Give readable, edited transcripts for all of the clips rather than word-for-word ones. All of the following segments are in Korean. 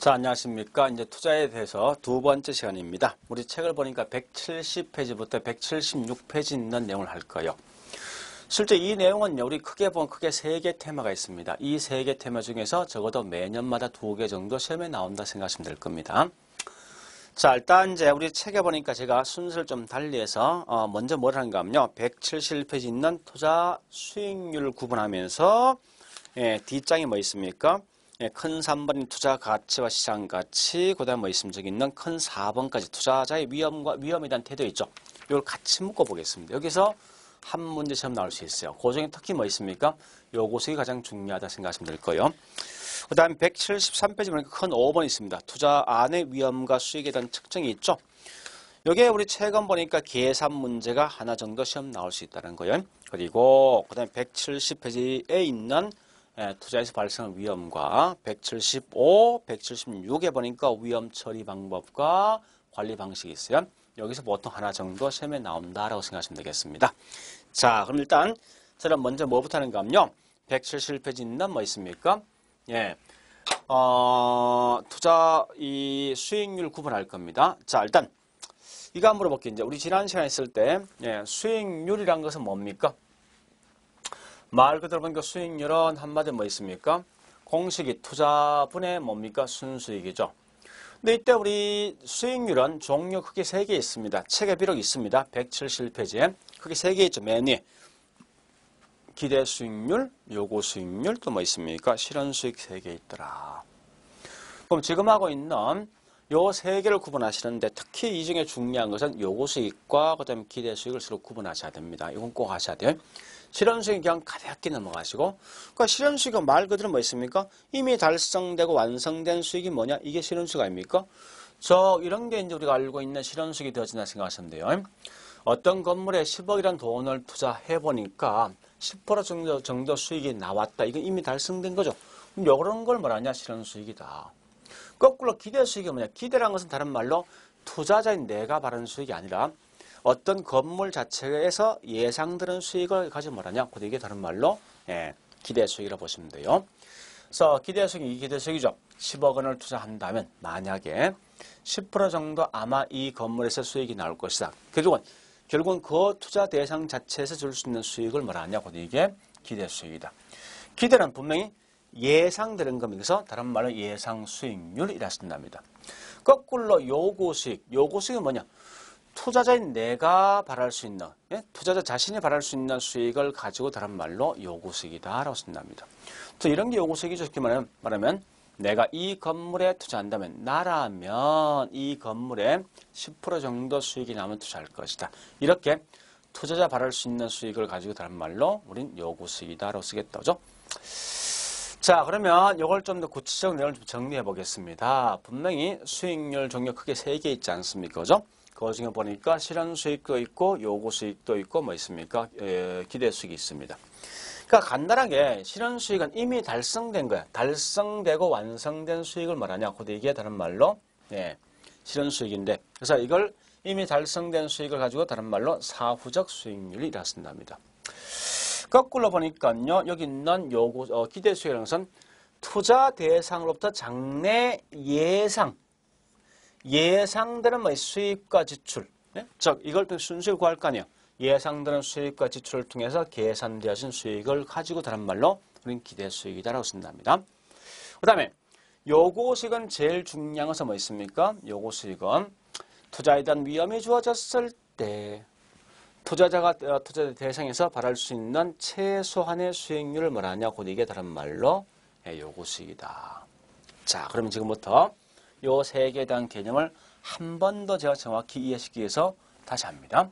자, 안녕하십니까. 이제 투자에 대해서 두 번째 시간입니다. 우리 책을 보니까 170페이지부터 176페이지 있는 내용을 할 거예요. 실제 이 내용은 우리 크게 보면 크게 세 개 테마가 있습니다. 이 세 개 테마 중에서 적어도 매년마다 두 개 정도 시험에 나온다 생각하시면 될 겁니다. 자, 일단 이제 우리 책에 보니까 제가 순서를 좀 달리해서 먼저 뭘 하는가 하면요. 171페이지 있는 투자 수익률을 구분하면서 D장이 뭐 있습니까? 큰 3번인 투자 가치와 시장 가치, 그 다음에 뭐 있으면 저기 있는 큰 4번까지 투자자의 위험에 대한 태도 있죠. 이걸 같이 묶어 보겠습니다. 여기서 한 문제 시험 나올 수 있어요. 그 중에 특히 뭐 있습니까? 요것이 가장 중요하다 생각하시면 될 거예요. 그 다음에 173페이지 보니까 큰 5번 있습니다. 투자 안의 위험과 수익에 대한 측정이 있죠. 여기에 우리 최근 보니까 계산 문제가 하나 정도 시험 나올 수 있다는 거예요. 그리고 그 다음에 170페이지에 있는 투자에서 발생한 위험과 175, 176에 보니까 위험 처리 방법과 관리 방식이 있어요. 여기서 보통 하나 정도 시험에 나온다라고 생각하시면 되겠습니다. 자, 그럼 일단 저는 먼저 뭐부터 하는가 하면요. 171페이지 있는 뭐 있습니까? 투자 이 수익률 구분할 겁니다. 자, 일단 이거 한번 물어볼게요. 이제 우리 지난 시간에 있을 때 수익률이란 것은 뭡니까? 말 그대로 보니까 수익률은 한마디로 뭐 있습니까? 공식이 투자분의 뭡니까? 순수익이죠. 근데 이때 우리 수익률은 종류 크게 3개 있습니다. 책에 비록 있습니다. 171페이지에. 크게 3개 있죠. 맨 위에. 기대 수익률, 요구 수익률, 또 뭐 있습니까? 실현 수익 3개 있더라. 그럼 지금 하고 있는 요 3개를 구분하시는데 특히 이 중에 중요한 것은 요구 수익과 그다음에 기대 수익을 서로 구분하셔야 됩니다. 이건 꼭 하셔야 돼요. 실현 수익이 그냥 가볍게 넘어가시고, 그러니까 실현 수익은 말 그대로 뭐 있습니까? 이미 달성되고 완성된 수익이 뭐냐? 이게 실현 수익 아닙니까? 이런 게 이제 우리가 알고 있는 실현 수익이 되어진다 생각하시면 돼요. 어떤 건물에 10억이란 돈을 투자해 보니까 10% 정도 수익이 나왔다. 이건 이미 달성된 거죠. 그럼 이런 걸 뭐라냐? 실현 수익이다. 거꾸로 기대 수익이 뭐냐? 기대라는 것은 다른 말로 투자자인 내가 바라는 수익이 아니라 어떤 건물 자체에서 예상되는 수익을 가지고 뭐라냐? 곧 이게 다른 말로 기대 수익이라고 보시면 돼요. 그래서 기대 수익이 기대 수익이죠. 10억 원을 투자한다면 만약에 10% 정도 아마 이 건물에서 수익이 나올 것이다. 결국은 그 투자 대상 자체에서 줄 수 있는 수익을 뭐라냐? 곧 이게 기대 수익이다. 기대는 분명히 예상되는 겁니다. 그래서 다른 말로 예상 수익률이라 쓴답니다. 거꾸로 요구 수익이 뭐냐? 투자자인 내가 바랄 수 있는, 투자자 자신이 바랄 수 있는 수익을 가지고 다른 말로 요구 수익이다라고 쓴답니다. 또 이런 게 요구 수익이죠. 쉽게 말하면 내가 이 건물에 투자한다면 나라면 이 건물에 10% 정도 수익이 나면 투자할 것이다. 이렇게 투자자 바랄 수 있는 수익을 가지고 다른 말로 우린 요구 수익이다라고 쓰겠다. 그죠? 자, 그러면 이걸 좀 더 구체적 내용을 좀 정리해 보겠습니다. 분명히 수익률 종류 크게 3개 있지 않습니까? 그죠? 그 중에 보니까 실현 수익도 있고 요구 수익도 있고 뭐 있습니까? 기대 수익이 있습니다. 그러니까 간단하게 실현 수익은 이미 달성된 거야. 달성되고 완성된 수익을 말하냐? 곧 이게 다른 말로 실현 수익인데, 그래서 이걸 이미 달성된 수익을 가지고 다른 말로 사후적 수익률이라 쓴답니다. 거꾸로 보니까요, 여기 있는 기대 수익이라는 것은 투자 대상으로부터 장래 예상되는 뭐 수익과 지출, 즉 이걸 또 순수익을 구할 거 아니에요. 예상되는 수익과 지출을 통해서 계산되어진 수익을 가지고 다른 말로 우리는 기대 수익이다라고 쓴답니다. 그 다음에 요구 수익은 제일 중요한 것은 뭐 있습니까? 요구 수익은 투자에 대한 위험이 주어졌을 때 투자자 대상에서 바랄 수 있는 최소한의 수익률을 뭐라냐? 곧 이게 다른 말로 요구 수익이다. 자, 그러면 지금부터 요 3개에 대한 개념을 한 번 더 제가 정확히 이해시키기 위해서 다시 합니다.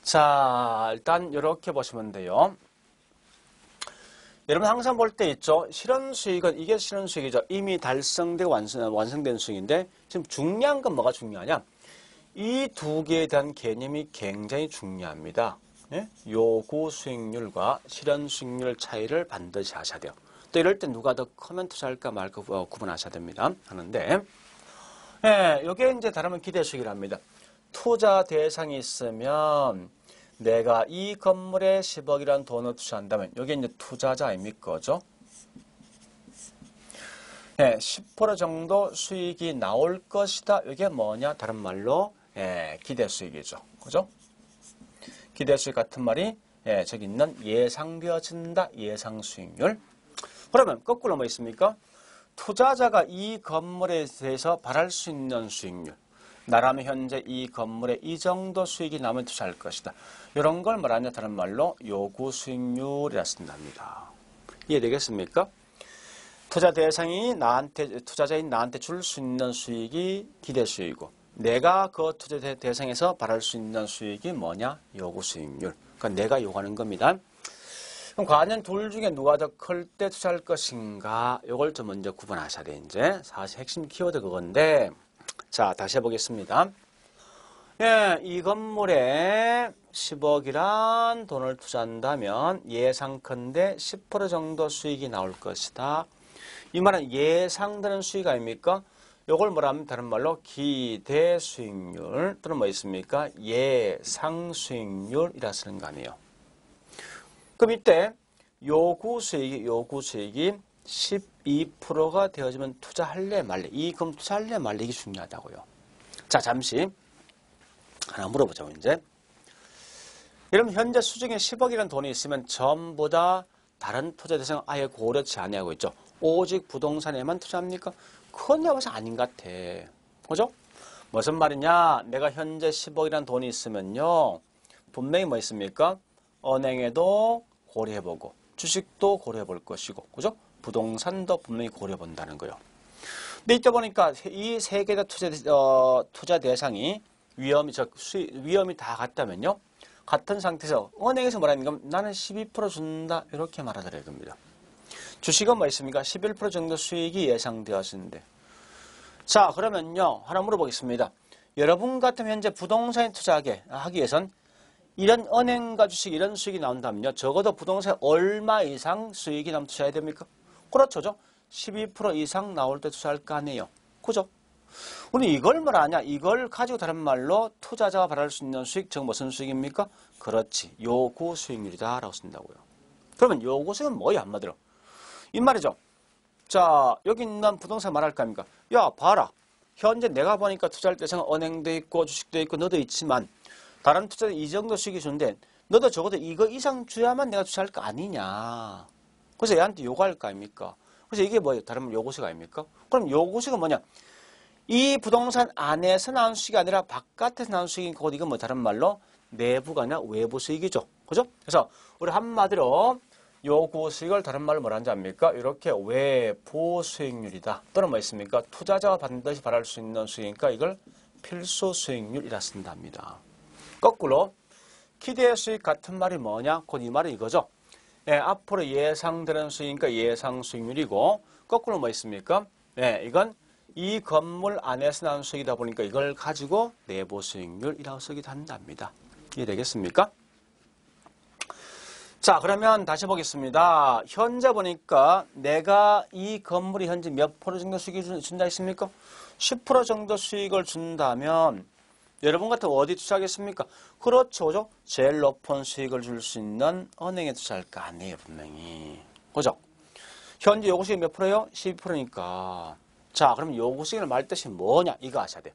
자, 일단 이렇게 보시면 돼요. 여러분 항상 볼 때 있죠. 실현 수익은 이게 실현 수익이죠. 이미 달성되고 완성된 수익인데 지금 중요한 건 뭐가 중요하냐? 이 두 개에 대한 개념이 굉장히 중요합니다. 요구 수익률과 실현 수익률 차이를 반드시 하셔야 돼요. 또 이럴 때 누가 더 크면 투자할까 말까 구분하셔야 됩니다. 하는데 이게 이제 다르면 기대 수익이랍니다. 투자 대상이 있으면 내가 이 건물에 10억이라는 돈을 투자한다면 여기 이제 투자자 아닙니까? 그죠? 10% 정도 수익이 나올 것이다. 이게 뭐냐? 다른 말로 기대 수익이죠. 그죠? 기대 수익 같은 말이 저기 있는 예상되어진다. 예상 수익률. 그러면 거꾸로 뭐 있습니까? 투자자가 이 건물에 대해서 바랄 수 있는 수익률. 나라면 현재 이 건물에 이 정도 수익이 나면 투자할 것이다. 이런 걸 말하냐? 다른 말로 요구 수익률이라 쓴답니다. 이해되겠습니까? 투자 대상이 투자자인 나한테 줄 수 있는 수익이 기대 수익이고, 내가 그 투자 대상에서 바랄 수 있는 수익이 뭐냐? 요구 수익률. 그러니까 내가 요구하는 겁니다. 그럼 과연 둘 중에 누가 더 클 때 투자할 것인가? 이걸 좀 먼저 구분하셔야 돼. 이제 사실 핵심 키워드 그건데, 자, 다시 해보겠습니다. 이 건물에 10억이란 돈을 투자한다면 예상컨대 10% 정도 수익이 나올 것이다. 이 말은 예상되는 수익 아닙니까? 이걸 뭐라 하면 다른 말로 기대 수익률 또는 뭐 있습니까? 예상 수익률이라 쓰는 거 아니에요. 그럼 이때 요구 수익이 12%가 되어지면 투자할래 말래. 그럼 투자할래 말래 이게 중요하다고요. 자, 잠시 하나 물어보자고 이제. 여러분 현재 수중에 10억이라는 돈이 있으면 전부 다 다른 투자 대상 아예 고려치 아니하고 있죠. 오직 부동산에만 투자합니까? 그건 내가 봐서 아닌 것 같아. 그죠? 무슨 말이냐? 내가 현재 10억이라는 돈이 있으면요. 분명히 뭐 있습니까? 은행에도 고려해보고 주식도 고려해볼 것이고, 그죠? 부동산도 분명히 고려해본다는 거예요. 근데 이때 보니까 이 세 개 다 투자 대상이 위험이 다 같다면요. 같은 상태에서 은행에서 뭐라는 건 나는 12% 준다 이렇게 말하더래요. 겁니다. 주식은 뭐 있습니까? 11% 정도 수익이 예상되었는데. 자, 그러면요. 하나 물어보겠습니다. 여러분 같으면 현재 부동산에 투자하기 위해선 이런 은행과 주식 이런 수익이 나온다면요. 적어도 부동산에 얼마 이상 수익이 나면 투자해야 됩니까? 그렇죠. 12% 이상 나올 때 투자할 거 아니에요. 그죠? 우리 이걸 뭐라냐? 이걸 가지고 다른 말로 투자자가 바랄 수 있는 수익, 즉 무슨 수익입니까? 그렇지. 요구 수익률이다 라고 쓴다고요. 그러면 요구 수익은 뭐야 한마디로? 이 말이죠. 자, 여기 있는 부동산 말할 거 아닙니까? 야, 봐라. 현재 내가 보니까 투자할 대상은 은행도 있고 주식도 있고 너도 있지만 다른 투자자 이 정도 수익이 주는데 너도 적어도 이거 이상 줘야만 내가 투자할 거 아니냐. 그래서 얘한테 요구할 거 아닙니까? 그래서 이게 뭐예요? 다른 말 요구수익 아닙니까? 그럼 요구수익은 뭐냐? 이 부동산 안에서 나온 수익이 아니라 바깥에서 나온 수익인 곧 이건 뭐 다른 말로 내부가 아니라 외부 수익이죠. 그죠? 그래서 우리 한마디로 요구 수익을 다른 말로 뭐라는지 압니까? 이렇게 외부 수익률이다. 또는 뭐 있습니까? 투자자가 반드시 바랄 수 있는 수익이니까 이걸 필수 수익률이라 쓴답니다. 거꾸로 기대 수익 같은 말이 뭐냐? 곧 이 말이 이거죠. 앞으로 예상되는 수익이니까 예상 수익률이고 거꾸로 뭐 있습니까? 이건 이 건물 안에서 나온 수익이다 보니까 이걸 가지고 내부 수익률이라고 쓰기도 한답니다. 이해되겠습니까? 자, 그러면 다시 보겠습니다. 현재 보니까 내가 이 건물이 현재 몇 프로 정도 수익을 준다 했습니까? 10% 정도 수익을 준다면 여러분 같은 어디 투자하겠습니까? 그렇죠. 그죠? 제일 높은 수익을 줄 수 있는 은행에 투자할 거 아니에요. 분명히. 그죠? 현재 요구수익이 몇 프로예요? 12%니까. 자, 그럼 요구수익을 말 뜻이 뭐냐? 이거 아셔야 돼요.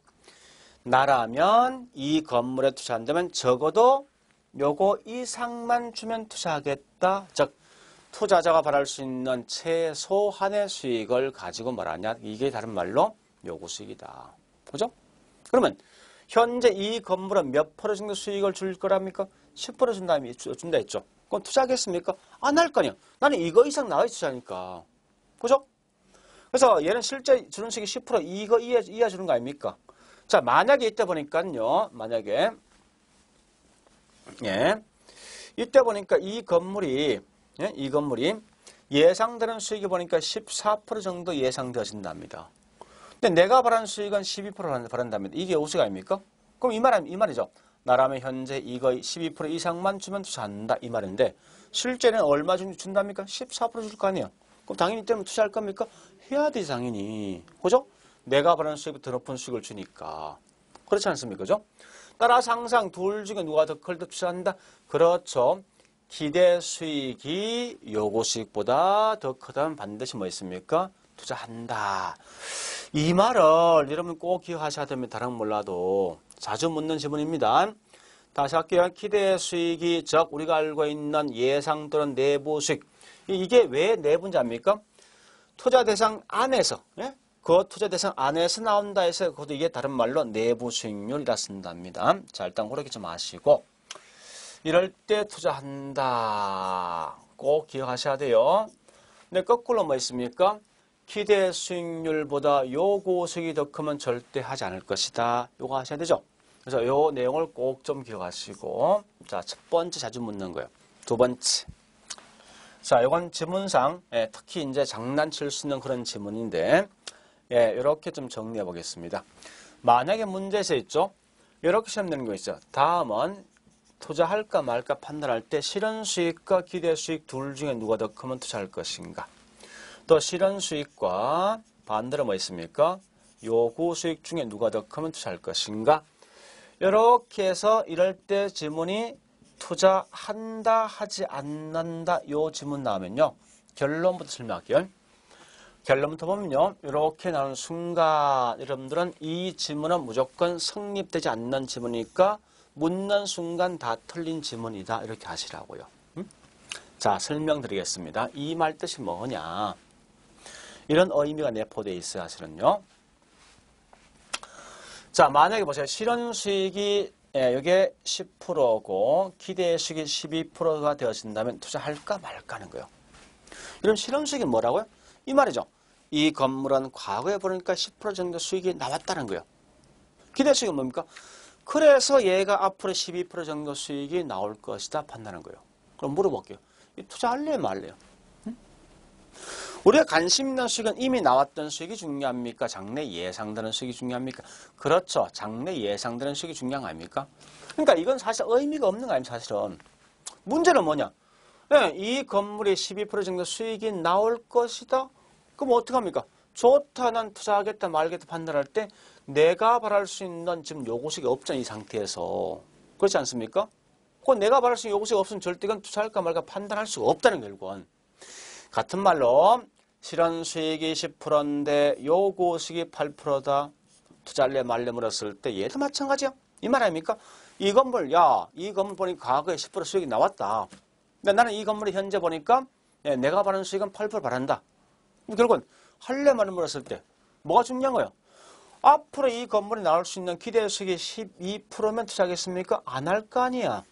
나라면 이 건물에 투자한다면 적어도 요거 이상만 주면 투자하겠다. 즉 투자자가 바랄 수 있는 최소한의 수익을 가지고 말하냐. 이게 다른 말로 요구수익이다. 그죠? 그러면 현재 이 건물은 몇 프로 정도 수익을 줄 거랍니까? 10% 준다 했죠. 그럼 투자하겠습니까? 안 할 거 아니야. 나는 이거 이상 나와야 투자하니까. 그죠? 그래서 얘는 실제 주는 수익이 10% 이거 이하 주는 거 아닙니까? 자, 만약에 이때 보니까요. 만약에 이때 보니까 이 건물이 예상되는 수익이 보니까 14% 정도 예상되어진답니다. 근데 내가 바라는 수익은 12% 바란답니다. 이게 요구수익 아닙니까? 그럼 이 말이죠. 나라면 현재 이거 12% 이상만 주면 투자한다 이 말인데 실제는 얼마 정도 준답니까? 14% 줄 거 아니에요. 그럼 당연히 이때는 투자할 겁니까? 해야 되지 당연히. 그죠? 내가 바라는 수익보다 더 높은 수익을 주니까. 그렇지 않습니까? 그죠? 따라서 항상 둘 중에 누가 더 클 때 투자한다? 그렇죠. 기대 수익이 요구 수익보다 더 크다면 반드시 뭐 있습니까? 투자한다. 이 말을 여러분 꼭 기억하셔야 됩니다. 다른 몰라도 자주 묻는 지문입니다. 다시 할게요. 기대 수익이 즉 우리가 알고 있는 예상 또는 내부 수익. 이게 왜 내부인지 압니까? 투자 대상 안에서, 예? 그 투자 대상 안에서 나온다 해서 그것도 이게 다른 말로 내부 수익률이라 쓴답니다. 자, 일단 그렇게 좀 아시고 이럴 때 투자한다. 꼭 기억하셔야 돼요. 근데 거꾸로 뭐 있습니까? 기대 수익률보다 요구 수익이 더 크면 절대 하지 않을 것이다. 요거 하셔야 되죠. 그래서 요 내용을 꼭 좀 기억하시고 자, 첫 번째 자주 묻는 거예요. 두 번째. 자, 요건 지문상 특히 이제 장난칠 수 있는 그런 지문인데 이렇게 좀 정리해 보겠습니다. 만약에 문제에서 있죠. 이렇게 시험 내는 거 있죠. 다음은 투자할까 말까 판단할 때 실현 수익과 기대 수익 둘 중에 누가 더 크면 투자할 것인가. 또 실현 수익과 반대로 뭐 있습니까? 요구 수익 중에 누가 더 크면 투자할 것인가. 이렇게 해서 이럴 때 지문이 투자한다 하지 않는다 요 지문 나오면요. 결론부터 설명할게요. 결론부터 보면요. 이렇게 나오는 순간 여러분들은 이 지문은 무조건 성립되지 않는 지문이니까 묻는 순간 다 틀린 지문이다. 이렇게 하시라고요. 자, 설명드리겠습니다. 이 말 뜻이 뭐냐. 이런 의미가 내포되어 있어요. 사실은요. 자, 만약에 보세요. 실현 수익이 이게 10%고 기대 수익이 12%가 되어진다면 투자할까 말까 하는 거예요. 이런 실현 수익이 뭐라고요? 이 말이죠. 이 건물은 과거에 보니까 10% 정도 수익이 나왔다는 거예요. 기대 수익은 뭡니까? 그래서 얘가 앞으로 12% 정도 수익이 나올 것이다 판단하는 거예요. 그럼 물어볼게요. 이 투자할래요 말래요? 응? 우리가 관심 있는 수익은 이미 나왔던 수익이 중요합니까? 장래 예상되는 수익이 중요합니까? 그렇죠. 장래 예상되는 수익이 중요한 거 아닙니까? 그러니까 이건 사실 의미가 없는 거 아닙니까? 사실은. 문제는 뭐냐? 이 건물이 12% 정도 수익이 나올 것이다? 그럼 어떡합니까? 좋다, 난 투자하겠다, 말겠다 판단할 때 내가 바랄 수 있는 지금 요구수익이 없잖아, 이 상태에서. 그렇지 않습니까? 그 내가 바랄 수 있는 요구수익이 없으면 절대 이건 투자할까 말까 판단할 수가 없다는 결국은. 같은 말로 실현 수익이 10%인데 요구수익이 8%다. 투자할래 말래 물었을 때 얘도 마찬가지야. 이 말 아닙니까? 이 건물 보니까 과거에 10% 수익이 나왔다. 근데 나는 이 건물이 현재 보니까 내가 바라는 수익은 8% 바란다. 결국은 할래 말래 물었을 때 뭐가 중요한 거예요? 앞으로 이 건물이 나올 수 있는 기대 수익이 12%면 투자하겠습니까? 안 할 거 아니야.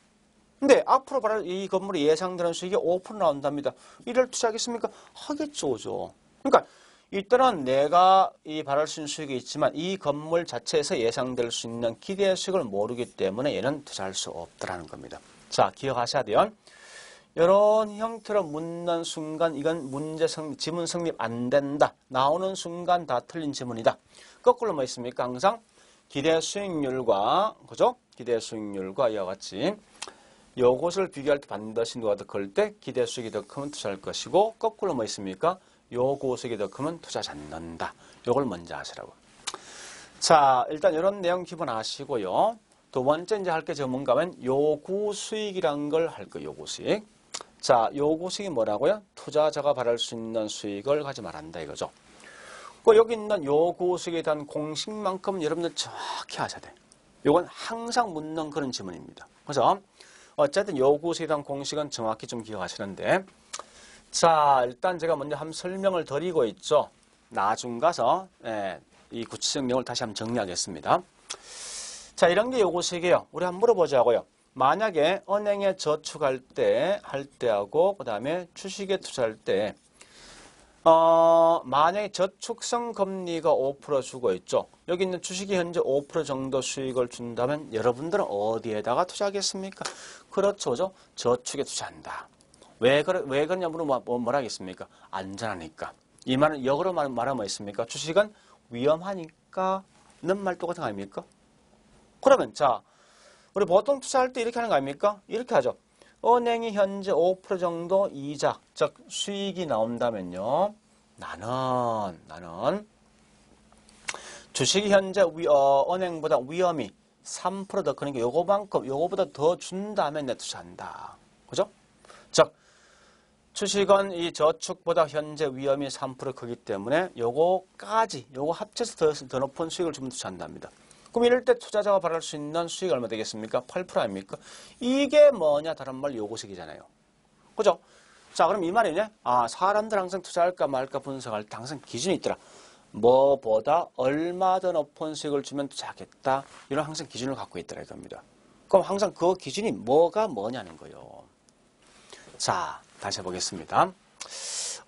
근데 앞으로 바랄 이 건물이 예상되는 수익이 5% 나온답니다. 이를 투자하겠습니까? 하겠죠, 죠. 그러니까 이때는 내가 이 바랄 수 있는 수익이 있지만 이 건물 자체에서 예상될 수 있는 기대 수익을 모르기 때문에 얘는 투자할 수 없다라는 겁니다. 자, 기억하셔야 돼요. 이런 형태로 묻는 순간 이건 문제 성립, 지문 성립 안 된다. 나오는 순간 다 틀린 지문이다. 거꾸로 뭐 있습니까? 항상 기대 수익률과 그죠? 기대 수익률과 이와 같이 요것을 비교할 때 반드시 누가 더 클 때 기대 수익이 더 크면 투자할 것이고 거꾸로 뭐 있습니까? 요구 수익이 더 크면 투자하지 않는다. 요걸 먼저 하시라고. 자, 일단 이런 내용 기본 아시고요. 두 번째 이제 할 게 뭔가 하면 요구 수익이란 걸 할 거예요. 요구 수익. 자, 요구 수익이 뭐라고요? 투자자가 바랄 수 있는 수익을 가지 말한다 이거죠. 여기 있는 요구 수익에 대한 공식만큼 여러분들 정확히 하셔야 돼. 요건 항상 묻는 그런 지문입니다. 그래서 어쨌든 요구 수익에 대한 공식은 정확히 좀 기억하시는데 자, 일단 제가 먼저 한번 설명을 드리고 있죠. 나중 가서 이 구체적 내용을 다시 한번 정리하겠습니다. 자, 이런 게 요구 수익이에요. 우리 한번 물어보자고요. 만약에 은행에 저축할 때, 할 때하고, 그 다음에 주식에 투자할 때, 만약에 저축성 금리가 5% 주고 있죠. 여기 있는 주식이 현재 5% 정도 수익을 준다면 여러분들은 어디에다가 투자하겠습니까? 그렇죠. 저축에 투자한다. 왜 그러냐 물으면 뭐라 하겠습니까? 안전하니까. 이 말은 역으로 말하면 뭐 있습니까? 주식은 위험하니까 는 말 똑같은 거 아닙니까? 그러면 자, 우리 보통 투자할 때 이렇게 하는 거 아닙니까? 이렇게 하죠. 은행이 현재 5% 정도 이자, 즉 수익이 나온다면요. 나는 주식이 현재 은행보다 위험이 3% 더 크니까 요거보다 더 준다면 내 투자한다. 그죠? 즉 주식은 이 저축보다 현재 위험이 3% 크기 때문에 요거까지 요거 합쳐서 더 높은 수익을 주면 투자한답니다. 그럼 이럴 때 투자자가 바랄 수 있는 수익이 얼마 되겠습니까? 8% 아닙니까? 이게 뭐냐 다른 말로 요거식이잖아요. 그죠? 자, 그럼 이 말이냐? 아, 사람들 항상 투자할까 말까 분석할 때 항상 기준이 있더라. 뭐보다 얼마 더 높은 수익을 주면 투자하겠다. 이런 항상 기준을 갖고 있더라 이겁니다. 그럼 항상 그 기준이 뭐가 뭐냐는 거예요. 자, 다시 해보겠습니다.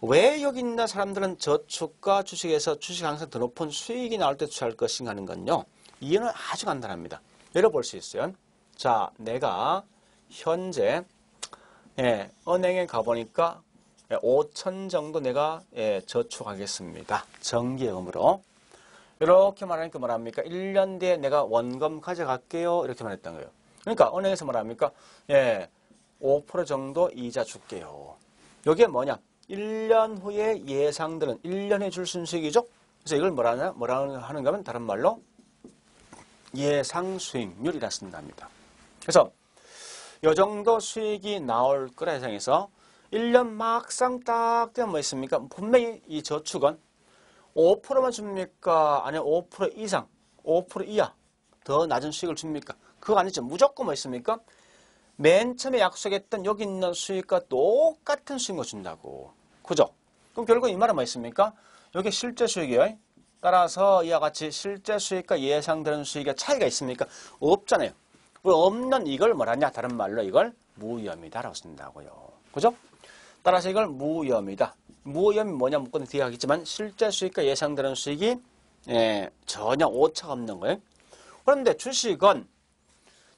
왜 여기 있는 사람들은 저축과 주식에서 주식 항상 더 높은 수익이 나올 때 투자할 것인가 하는 건요. 이유는 아주 간단합니다. 열어볼 수 있어요. 자, 내가 현재 은행에 가보니까 5천 정도 내가 저축하겠습니다. 정기예금으로. 이렇게 말하니까 뭐랍니까? 1년 뒤에 내가 원금 가져갈게요. 이렇게 말했던 거예요. 그러니까 은행에서 뭐랍니까? 5% 정도 이자 줄게요. 이게 뭐냐? 1년 후에 예상되는 1년에 줄 순수익이죠? 그래서 이걸 뭐라 하는가 하면 다른 말로 예상 수익률이라 쓴답니다. 그래서 이 정도 수익이 나올 거라 예상해서 1년 막상 딱 되면 뭐 있습니까? 분명히 이 저축은 5%만 줍니까? 아니면 5% 이상, 5% 이하 더 낮은 수익을 줍니까? 그거 아니죠. 무조건 뭐 있습니까? 맨 처음에 약속했던 여기 있는 수익과 똑같은 수익을 준다고. 그죠? 그럼 결국 이 말은 뭐 있습니까? 여기 실제 수익이에요. 따라서 이와 같이 실제 수익과 예상되는 수익의 차이가 있습니까? 없잖아요. 없는 이걸 뭐라냐? 다른 말로 이걸 무위험이다라고 쓴다고요. 그죠? 따라서 이걸 무위험이다. 무위험이 뭐냐 묻고는 뒤에 하겠지만 실제 수익과 예상되는 수익이 전혀 오차가 없는 거예요. 그런데 주식은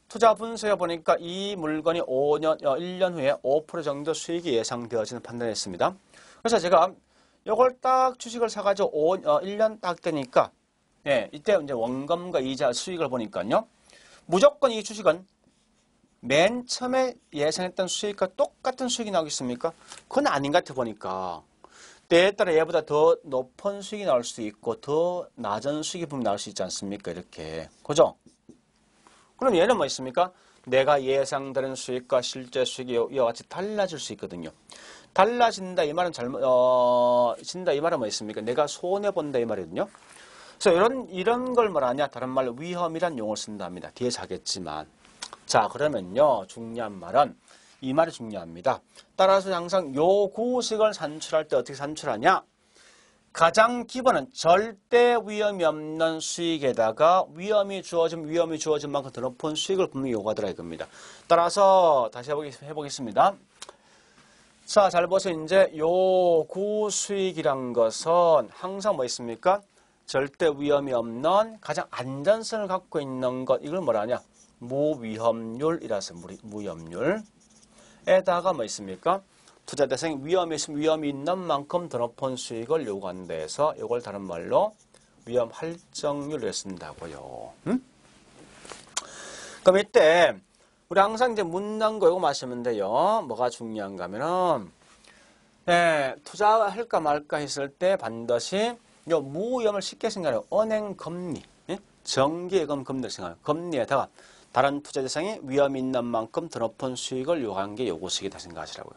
투자 분석해 보니까 이 물건이 1년 후에 5% 정도 수익이 예상되어지는 판단을 했습니다. 그래서 제가 이걸 딱 주식을 사가지고 1년 딱 되니까 이때 이제 원금과 이자 수익을 보니까요. 무조건 이 주식은 맨 처음에 예상했던 수익과 똑같은 수익이 나오겠습니까? 그건 아닌 것 같아 보니까. 때에 따라 얘보다 더 높은 수익이 나올 수도 있고 더 낮은 수익이 분명히 나올 수 있지 않습니까? 이렇게. 그죠? 그럼 얘는 뭐 있습니까? 내가 예상되는 수익과 실제 수익이 이와 같이 달라질 수 있거든요. 달라진다 이 말은 진다 이 말은 뭐 있습니까? 내가 손해 본다 이 말이거든요. 그래서 이런 걸 뭐라냐? 다른 말로 위험이란 용어를 쓴답니다. 뒤에서 하겠지만. 자, 그러면요. 중요한 말은 이 말이 중요합니다. 따라서 항상 요구식을 산출할 때 어떻게 산출하냐? 가장 기본은 절대 위험이 없는 수익에다가 위험이 주어진 만큼 더 높은 수익을 분명히 요구하더라 이겁니다. 따라서 다시 해보겠습니다. 자, 잘 보세요. 이제 요구 수익이란 것은 항상 뭐 있습니까? 절대 위험이 없는 가장 안전성을 갖고 있는 것. 이걸 뭐라 하냐? 무위험률이라서 무위험률에다가 뭐 있습니까? 투자 대상이 위험이 있는 만큼 더 높은 수익을 요구한다 해서 이걸 다른 말로 위험 할증률을 쓴다고요. 그럼 이때 우리 항상 이제 묻는 거 이거 마시면 돼요. 뭐가 중요한가 하면은 투자할까 말까 했을 때 반드시 요 무위험을 쉽게 생각해요. 은행 금리, 정기예금 금리 생각. 금리에다가 다른 투자 대상이 위험이 있는 만큼 더 높은 수익을 요구한 게 요구식이다 생각하시라고요.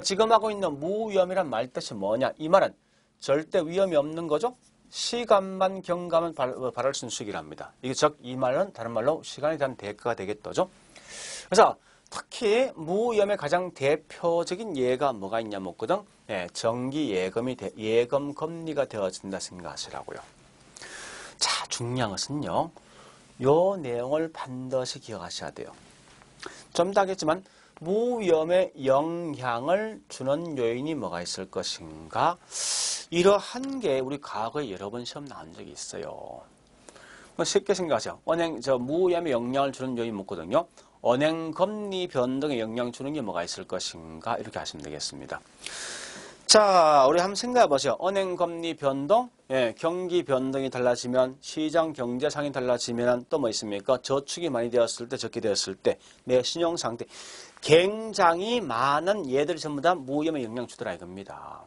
지금 하고 있는 무위험이란 말 뜻이 뭐냐? 이 말은 절대 위험이 없는 거죠. 시간만 경과하면 바랄 수 있는 수익이랍니다. 이게 즉 이 말은 다른 말로 시간에 대한 대가가 되겠죠. 그래서 특히 무위험의 가장 대표적인 예가 뭐가 있냐 묻거든. 정기 예금 금리가 되어진다 생각하시라고요. 자, 중요한 것은요. 요 내용을 반드시 기억하셔야 돼요. 좀 더 하겠지만 무위험에 영향을 주는 요인이 뭐가 있을 것인가? 이러한 게 우리 과거에 여러 번 시험 나온 적이 있어요. 쉽게 생각하세요. 무위험에 영향을 주는 요인이 묻거든요. 은행 금리 변동에 영향 주는 게 뭐가 있을 것인가? 이렇게 하시면 되겠습니다. 자, 우리 한번 생각해 보세요. 은행 금리 변동, 경기 변동이 달라지면 시장 경제 상이 달라지면 또 뭐 있습니까? 저축이 많이 되었을 때, 적게 되었을 때, 내 신용 상태 굉장히 많은 얘들이 전부 다 무위험에 영향 주더라 이겁니다.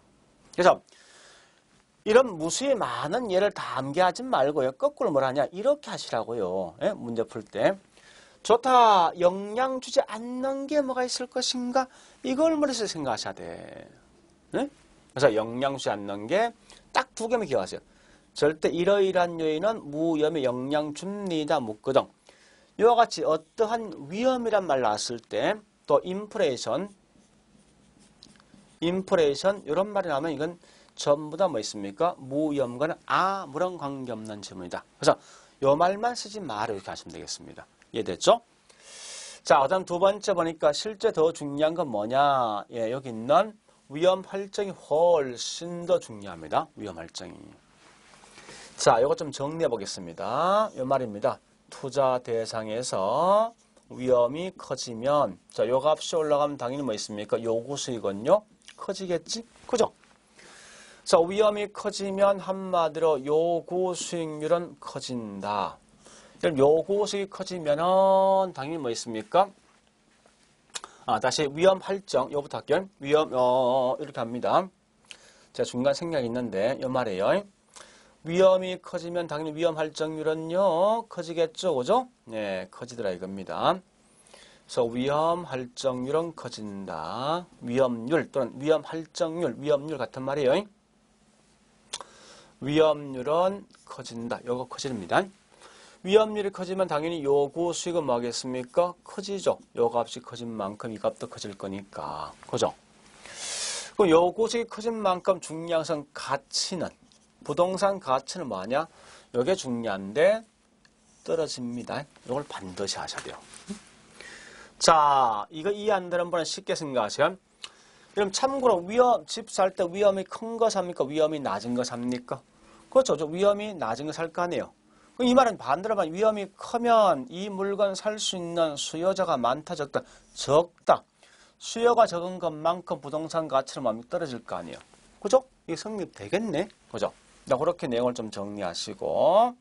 그래서 이런 무수히 많은 예를 다 암기하지 말고요. 거꾸로 뭘 하냐? 이렇게 하시라고요. 문제 풀 때. 좋다. 영향 주지 않는 게 뭐가 있을 것인가? 이걸 머릿속에 생각하셔야 돼. 네? 그래서 영향 주지 않는 게 딱 두 개만 기억하세요. 절대 이러이러한 요인은 무위험에 영향 줍니다. 묶거든. 이와 같이 어떠한 위험이란 말 나왔을 때 또 인플레이션 이런 말이 나오면 이건 전부 다 뭐 있습니까? 무위험과는 아무런 관계없는 질문이다. 그래서 요 말만 쓰지 마라 이렇게 하시면 되겠습니다. 이해됐죠? 자, 그다음 두 번째 보니까 실제 더 중요한 건 뭐냐? 예, 여기 있는 위험 할증이 훨씬 더 중요합니다. 위험 할증이. 자, 이거 좀 정리해 보겠습니다. 이 말입니다. 투자 대상에서 위험이 커지면, 자, 요 값이 올라가면 당연히 뭐 있습니까? 요구 수익은요? 커지겠지? 그죠? 자, 위험이 커지면 한마디로 요구 수익률은 커진다. 그럼 요구 수익이 커지면은 당연히 뭐 있습니까? 다시 위험 할증, 요부터 할게요. 위험, 이렇게 합니다. 제가 중간 생략이 있는데, 요 말이에요. 위험이 커지면 당연히 위험 할증률은요, 커지겠죠, 그죠? 네, 커지더라 이겁니다. 그래서 위험 할증률은 커진다. 위험률 또는 위험 할증률, 위험률 같은 말이에요. 위험률은 커진다. 요거 커집니다. 위험률이 커지면 당연히 요구 수익은 뭐 하겠습니까? 커지죠. 요 값이 커진 만큼 이 값도 커질 거니까. 그죠? 그럼 요구 수익이 커진 만큼 중요한 것은 가치는, 부동산 가치는 뭐냐? 요게 중요한데 떨어집니다. 요걸 반드시 하셔야 돼요. 자, 이거 이해 안 되는 분은 쉽게 생각하세요. 그럼 참고로 집 살 때 위험이 큰 거 삽니까? 위험이 낮은 거 삽니까? 그렇죠. 위험이 낮은 거 살 거 아니에요. 이 말은 반대로 말하면 위험이 크면 이 물건 살 수 있는 수요자가 많다 적다? 적다. 수요가 적은 것만큼 부동산 가치는 많이 떨어질 거 아니에요. 그죠? 이게 성립되겠네. 그죠? 자, 그렇게 내용을 좀 정리하시고.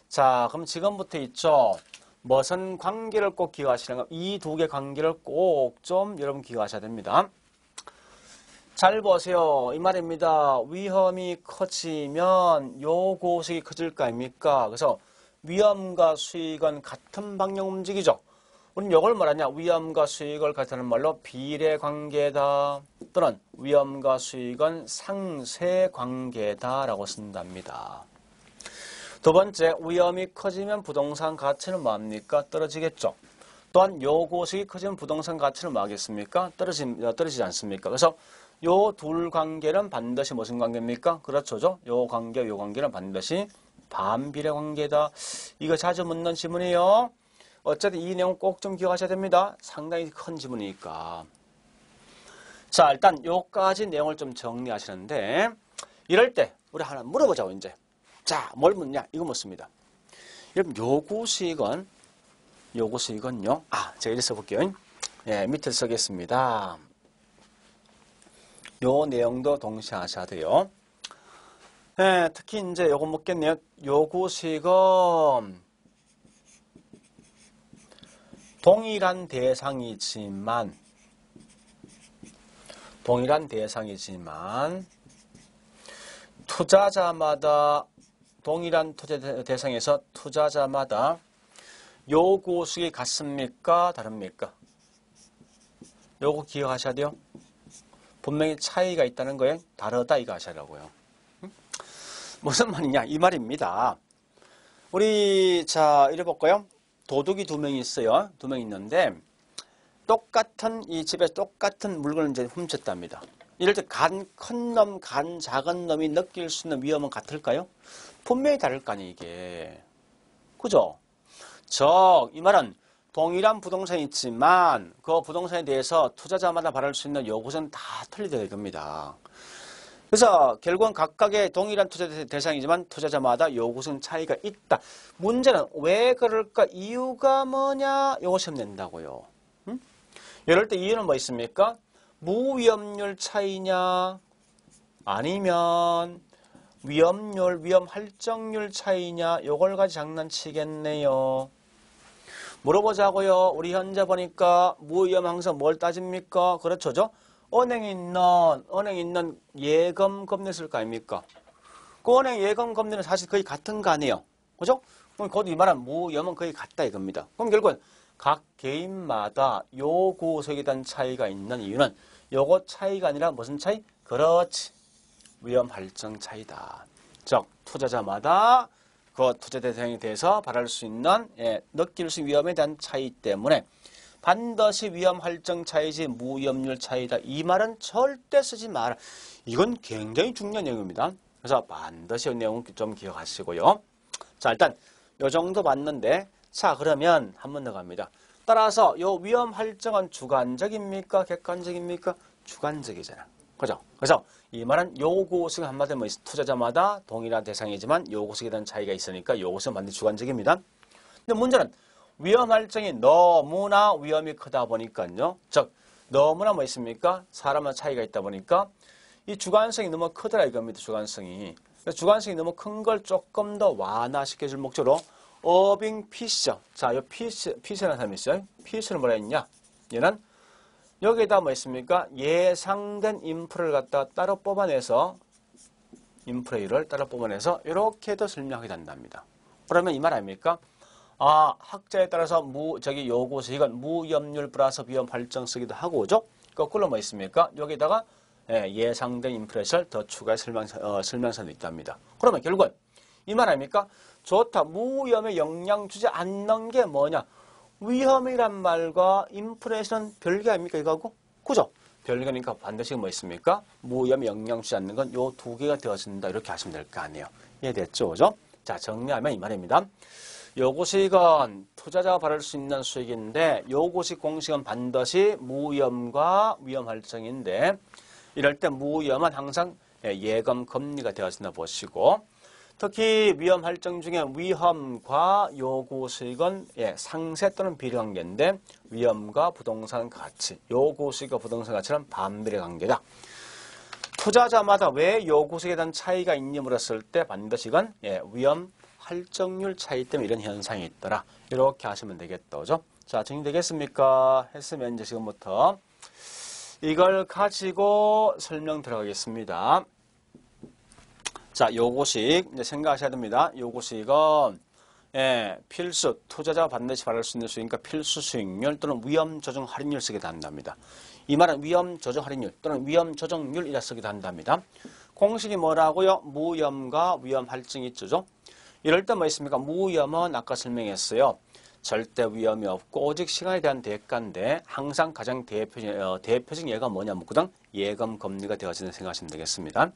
자, 그럼 지금부터 있죠. 무슨 관계를 꼭 기억하시는가? 이 두 개 관계를 꼭 좀 여러분 기억하셔야 됩니다. 잘 보세요. 이 말입니다. 위험이 커지면 요구 수익이 커질 거 아닙니까? 그래서 위험과 수익은 같은 방향 움직이죠. 우리는 이걸 말하냐? 위험과 수익을 같은 말로 비례관계다. 또는 위험과 수익은 상쇄관계다라고 쓴답니다. 두 번째, 위험이 커지면 부동산 가치는 뭐합니까? 떨어지겠죠. 또한 요구 수익이 커지면 부동산 가치는 뭐 하겠습니까? 떨어지지 않습니까? 그래서 요 둘 관계는 반드시 무슨 관계입니까? 그렇죠. 요 관계는 반드시 반비례 관계다. 이거 자주 묻는 지문이에요. 어쨌든 이 내용 꼭 좀 기억하셔야 됩니다. 상당히 큰 지문이니까. 자, 일단 요까지 내용을 좀 정리하시는데 이럴 때 우리 하나 물어보자고 이제. 자, 뭘 묻냐? 이거 묻습니다. 여러분 요구 수익은요. 제가 이렇게 써볼게요. 예, 밑에 쓰겠습니다. 요 내용도 동시에 하셔야 돼요. 예, 특히 이제 요거 묻겠네요. 요구 수익은 동일한 대상이지만 투자자마다 동일한 투자 대상에서 투자자마다 요구 수익이 같습니까? 다릅니까? 요거 기억하셔야 돼요. 분명히 차이가 있다는 거예요. 다르다 이거 하시라고요. 무슨 말이냐? 이 말입니다. 우리 자 이래 볼까요? 도둑이 두 명이 있어요. 두 명 있는데 똑같은 이 집에 똑같은 물건을 이제 훔쳤답니다. 이럴 때 간 큰 놈, 간 작은 놈이 느낄 수 있는 위험은 같을까요? 분명히 다를 거 아니에요, 이게. 그죠? 이 말은 동일한 부동산이 있지만 그 부동산에 대해서 투자자마다 받을 수 있는 요구는 다 틀리다 이겁니다. 그래서 결국은 각각의 동일한 투자 대상이지만 투자자마다 요구는 차이가 있다. 문제는 왜 그럴까? 이유가 뭐냐? 요거 시험 낸다고요. 이럴 때 이유는 뭐 있습니까? 무위험률 차이냐? 아니면 위험률, 위험 할증률 차이냐? 요걸 가지고 장난치겠네요. 물어보자고요. 우리 현재 보니까 무위험 항상 뭘 따집니까? 그렇죠. 은행에 있는 예금 금리 쓸 거 아닙니까? 그 은행 예금 금리는 사실 거의 같은 거 아니에요. 그죠? 그럼 곧 이 말은 무위험은 거의 같다 이겁니다. 그럼 결국은 각 개인마다 요구 수익에 대한 차이가 있는 이유는 요거 차이가 아니라 무슨 차이? 그렇지. 위험 할증 차이다. 즉 투자자마다 그 투자 대상에 대해서 바랄 수 있는 느낄 수 있는 위험에 대한 차이 때문에 반드시 위험 할증 차이지 무위험률 차이다. 이 말은 절대 쓰지 마라. 이건 굉장히 중요한 내용입니다. 그래서 반드시 이 내용 좀 기억하시고요. 자, 일단 요 정도 봤는데 자, 그러면 한 번 더 갑니다. 따라서 요 위험 할증은 주관적입니까? 객관적입니까? 주관적이잖아. 그죠? 그래서 이 말은 요구수익 한마디로 뭐 투자자마다 동일한 대상이지만 요구수익에 대한 차이가 있으니까 요구수익은 반드시 주관적입니다. 근데 문제는 위험 할증이 너무나 위험이 크다 보니까요. 즉 너무나 뭐 있습니까? 사람마다 차이가 있다 보니까 이 주관성이 너무 크더라 이겁니다. 주관성이. 주관성이 너무 큰 걸 조금 더 완화시켜줄 목적으로 어빙 피셔. 자, 이 피셔라는 사람이 있어요. 피셔는 뭐라 했냐? 얘는 여기에다 뭐 있습니까? 예상된 인프레를 갖다 따로 뽑아내서 인프레를 따로 뽑아내서 이렇게도 설명하게 된답니다. 그러면 이 말 아닙니까? 아, 학자에 따라서 요구 수익은 무위험률 플러스 위험 할증 쓰기도 하고, 그죠? 거꾸로 뭐 있습니까? 여기다가 예상된 인프레를 더 추가해 설명서도 있답니다. 그러면 결국은 이 말 아닙니까? 좋다. 무위험에 영향 주지 않는 게 뭐냐? 위험이란 말과 인프레이션은 별개 아닙니까? 이거하고? 그죠? 별개니까 반드시 뭐 있습니까? 무위험에 영향 주지 않는 건 요 두 개가 되어진다. 이렇게 하시면 될 거 아니에요. 이해됐죠? 그죠? 자, 정리하면 이 말입니다. 요구수익은 투자자가 바랄 수 있는 수익인데 요구수익 공식은 반드시 무위험과 위험 할증인데 이럴 때 무위험은 항상 예금 금리가 되어진다 보시고 특히 위험 할증 중에 위험과 요구 수익은 상세 또는 비례 관계인데 위험과 부동산 가치, 요구 수익과 부동산 가치는 반비례 관계다. 투자자마다 왜 요구 수익에 대한 차이가 있니 물었을 때 반드시 이건 위험 할증률 차이 때문에 이런 현상이 있더라. 이렇게 하시면 되겠다. 그죠? 자, 정리되겠습니까? 했으면 이제 지금부터 이걸 가지고 설명 들어가겠습니다. 자, 요구수익 이제 생각하셔야 됩니다. 요구수익은 필수 투자자가 반드시 바랄 수 있는 수익이니까 필수 수익률 또는 위험 조정 할인율 쓰기도 한답니다. 이 말은 위험 조정 할인율 또는 위험 조정률이라 쓰기도 한답니다. 공식이 뭐라고요? 무위험과 위험 할증이 있죠. 이럴 때 뭐 있습니까? 무위험은 아까 설명했어요. 절대 위험이 없고 오직 시간에 대한 대가인데 항상 가장 대표적인 예가 뭐냐 묻거든 예금 금리가 되어지는 생각하시면 되겠습니다.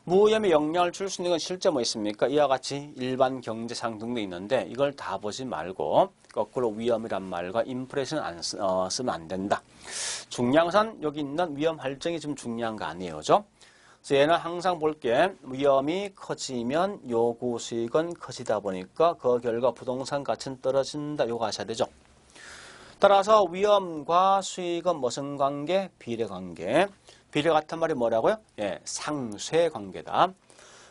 무위험에 영향을 줄 수 있는 건 실제 뭐 있습니까? 이와 같이 일반 경제상 등도 있는데 이걸 다 보지 말고 거꾸로 위험이란 말과 인프레이션 쓰면 안 된다. 중요한 것은 여기 있는 위험 할증이 좀 중요한 거 아니에요. 그죠? 그래서 얘는 항상 볼게 위험이 커지면 요구 수익은 커지다 보니까 그 결과 부동산 가치는 떨어진다. 요거 아셔야 되죠. 따라서 위험과 수익은 무슨 관계? 비례 관계. 비례 같은 말이 뭐라고요? 상쇄 관계다.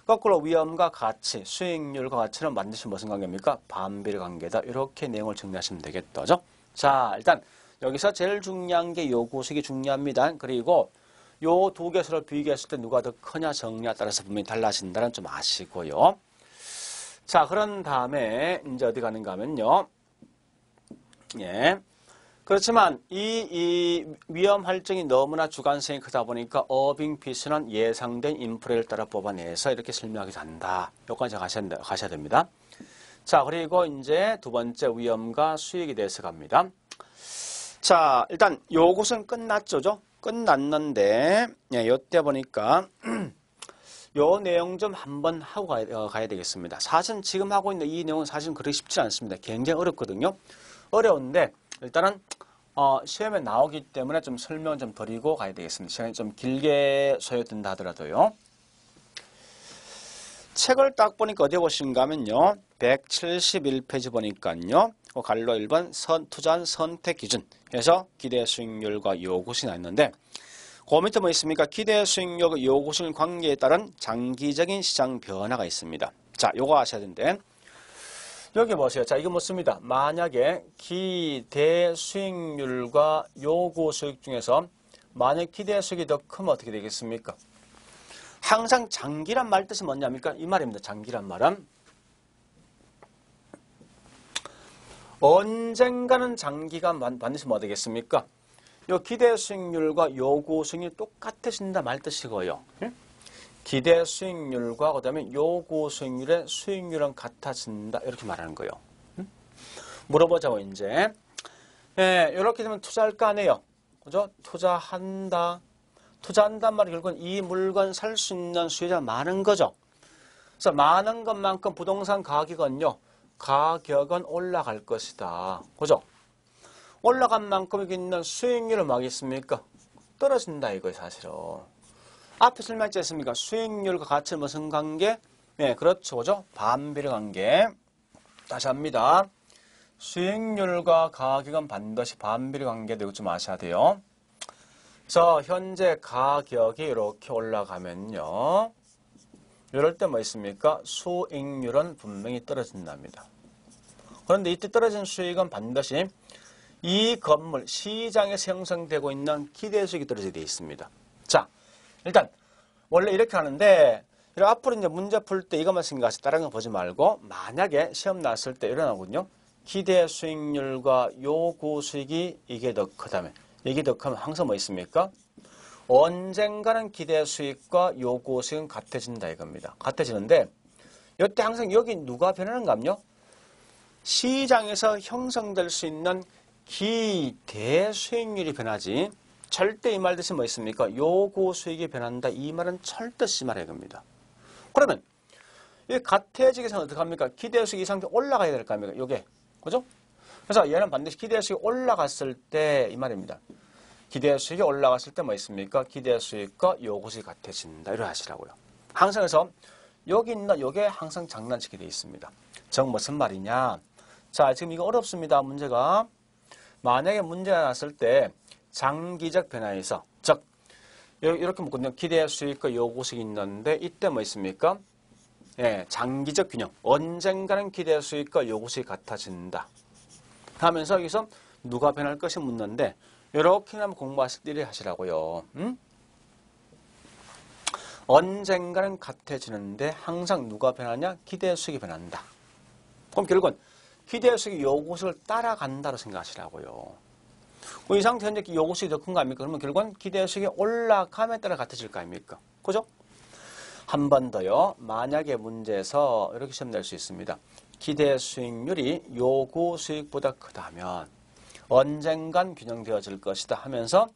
거꾸로 위험과 가치, 수익률과 가치는 반드시 무슨 관계입니까? 반비례 관계다. 이렇게 내용을 정리하시면 되겠죠. 자, 일단 여기서 제일 중요한 게 요구 수익이 중요합니다. 그리고 요 두 개 서로 비교했을 때 누가 더 크냐 적냐에 따라서 분명히 달라진다는 좀 아시고요. 자, 그런 다음에 이제 어디 가는가 하면요. 그렇지만 이 위험 할증이 너무나 주관성이 크다 보니까 어빙 피스는 예상된 인프레를 따라 뽑아내서 이렇게 설명하게 된다. 여기까지 가셔야 됩니다. 자, 그리고 이제 두 번째 위험과 수익에 대해서 갑니다. 자, 일단 요것은 끝났죠. 끝났는데 요때 보니까 요 내용 좀 한번 하고 가야 되겠습니다. 사실 지금 하고 있는 이 내용은 사실 그렇게 쉽지 않습니다. 굉장히 어렵거든요. 어려운데 일단은 시험에 나오기 때문에 좀 설명 좀 드리고 가야 되겠습니다. 시간이 좀 길게 소요된다 하더라도요. 책을 딱 보니까 어디 보신가 하면요. 171페이지 보니까요. 갈로 1번 투자한 선택 기준 해서 기대 수익률과 요구수익이 있는데 그 밑에 뭐 있습니까? 기대 수익률과 요구수익 관계에 따른 장기적인 시장 변화가 있습니다. 자, 요거 아셔야 되는데 여기 보세요. 자, 이거 묻습니다. 만약에 기대 수익률과 요구 수익 중에서 만약 기대 수익이 더 크면 어떻게 되겠습니까? 항상 장기란 말 뜻이 뭐냐니까 이 말입니다. 장기란 말은 언젠가는 장기간 반드시 뭐 되겠습니까? 요 기대 수익률과 요구 수익률이 똑같아진다 말 뜻이고요. 예? 기대 수익률과 그다음에 요구 수익률의 수익률은 같아진다 이렇게 말하는 거예요. 물어보자고 이제 이렇게 되면 투자할 거 아니에요. 그죠? 투자한단 말이 결국은 이 물건 살 수 있는 수요자가 많은 거죠. 그래서 많은 것만큼 부동산 가격은 올라갈 것이다. 그죠? 올라간 만큼 여기 있는 수익률은 뭐겠습니까? 떨어진다 이거예요, 사실은. 앞에 설명했지 않습니까? 수익률과 가치는 무슨 관계? 네, 그렇죠. 그죠? 반비례 관계. 다시 합니다. 수익률과 가격은 반드시 반비례 관계되고 좀 아셔야 돼요. 그래서 현재 가격이 이렇게 올라가면요. 이럴 때 뭐 있습니까? 수익률은 분명히 떨어진답니다. 그런데 이때 떨어진 수익은 반드시 이 건물 시장에서 형성되고 있는 기대 수익이 떨어지게 되어 있습니다. 자, 일단 원래 이렇게 하는데 앞으로 이제 문제 풀 때 이것만 생각하시 다른 거 보지 말고 만약에 시험 났을 때 일어나거든요. 기대 수익률과 요구 수익이 이게 더 크다면 이게 더 크면 항상 뭐 있습니까? 언젠가는 기대 수익과 요구 수익은 같아진다 이겁니다. 같아지는데 이때 항상 여기 누가 변하는가요? 시장에서 형성될 수 있는 기대 수익률이 변하지 절대 이 말 뜻이 뭐 있습니까? 요구 수익이 변한다 이 말은 절대 쓰지 말아야 됩니다. 그러면 이 같아지기 위해서는 어떻게 합니까? 기대 수익이 이 상태 올라가야 될 거 아닙니까? 요게 그죠? 그래서 얘는 반드시 기대 수익이 올라갔을 때 이 말입니다. 기대 수익이 올라갔을 때 뭐 있습니까? 기대 수익과 요구 수익이 같아진다 이렇게 하시라고요. 항상 해서 여기 있는 요게 항상 장난치게 되어 있습니다. 즉 무슨 말이냐? 자, 지금 이거 어렵습니다. 문제가 만약에 문제가 났을 때 장기적 변화에서 즉 이렇게 묶거든요. 기대 수익과 요구 수익이 있는데 이때 뭐 있습니까? 예, 장기적 균형. 언젠가는 기대 수익과 요구 수익이 같아진다. 하면서 여기서 누가 변할 것이 묻는데 이렇게 하면 공부하실 때 이렇게 하시라고요. 언젠가는 같아지는데 항상 누가 변하냐? 기대 수익이 변한다. 그럼 결국은 기대 수익이 요구 수익을 따라간다고 생각하시라고요. 이 상태 현재 요구 수익이 더 큰 거 아닙니까? 그러면 결국은 기대 수익이 올라감에 따라 같아질 거 아닙니까? 그죠? 한 번 더요. 만약에 문제에서 이렇게 시험 낼 수 있습니다. 기대 수익률이 요구 수익보다 크다면 언젠간 균형되어질 것이다 하면서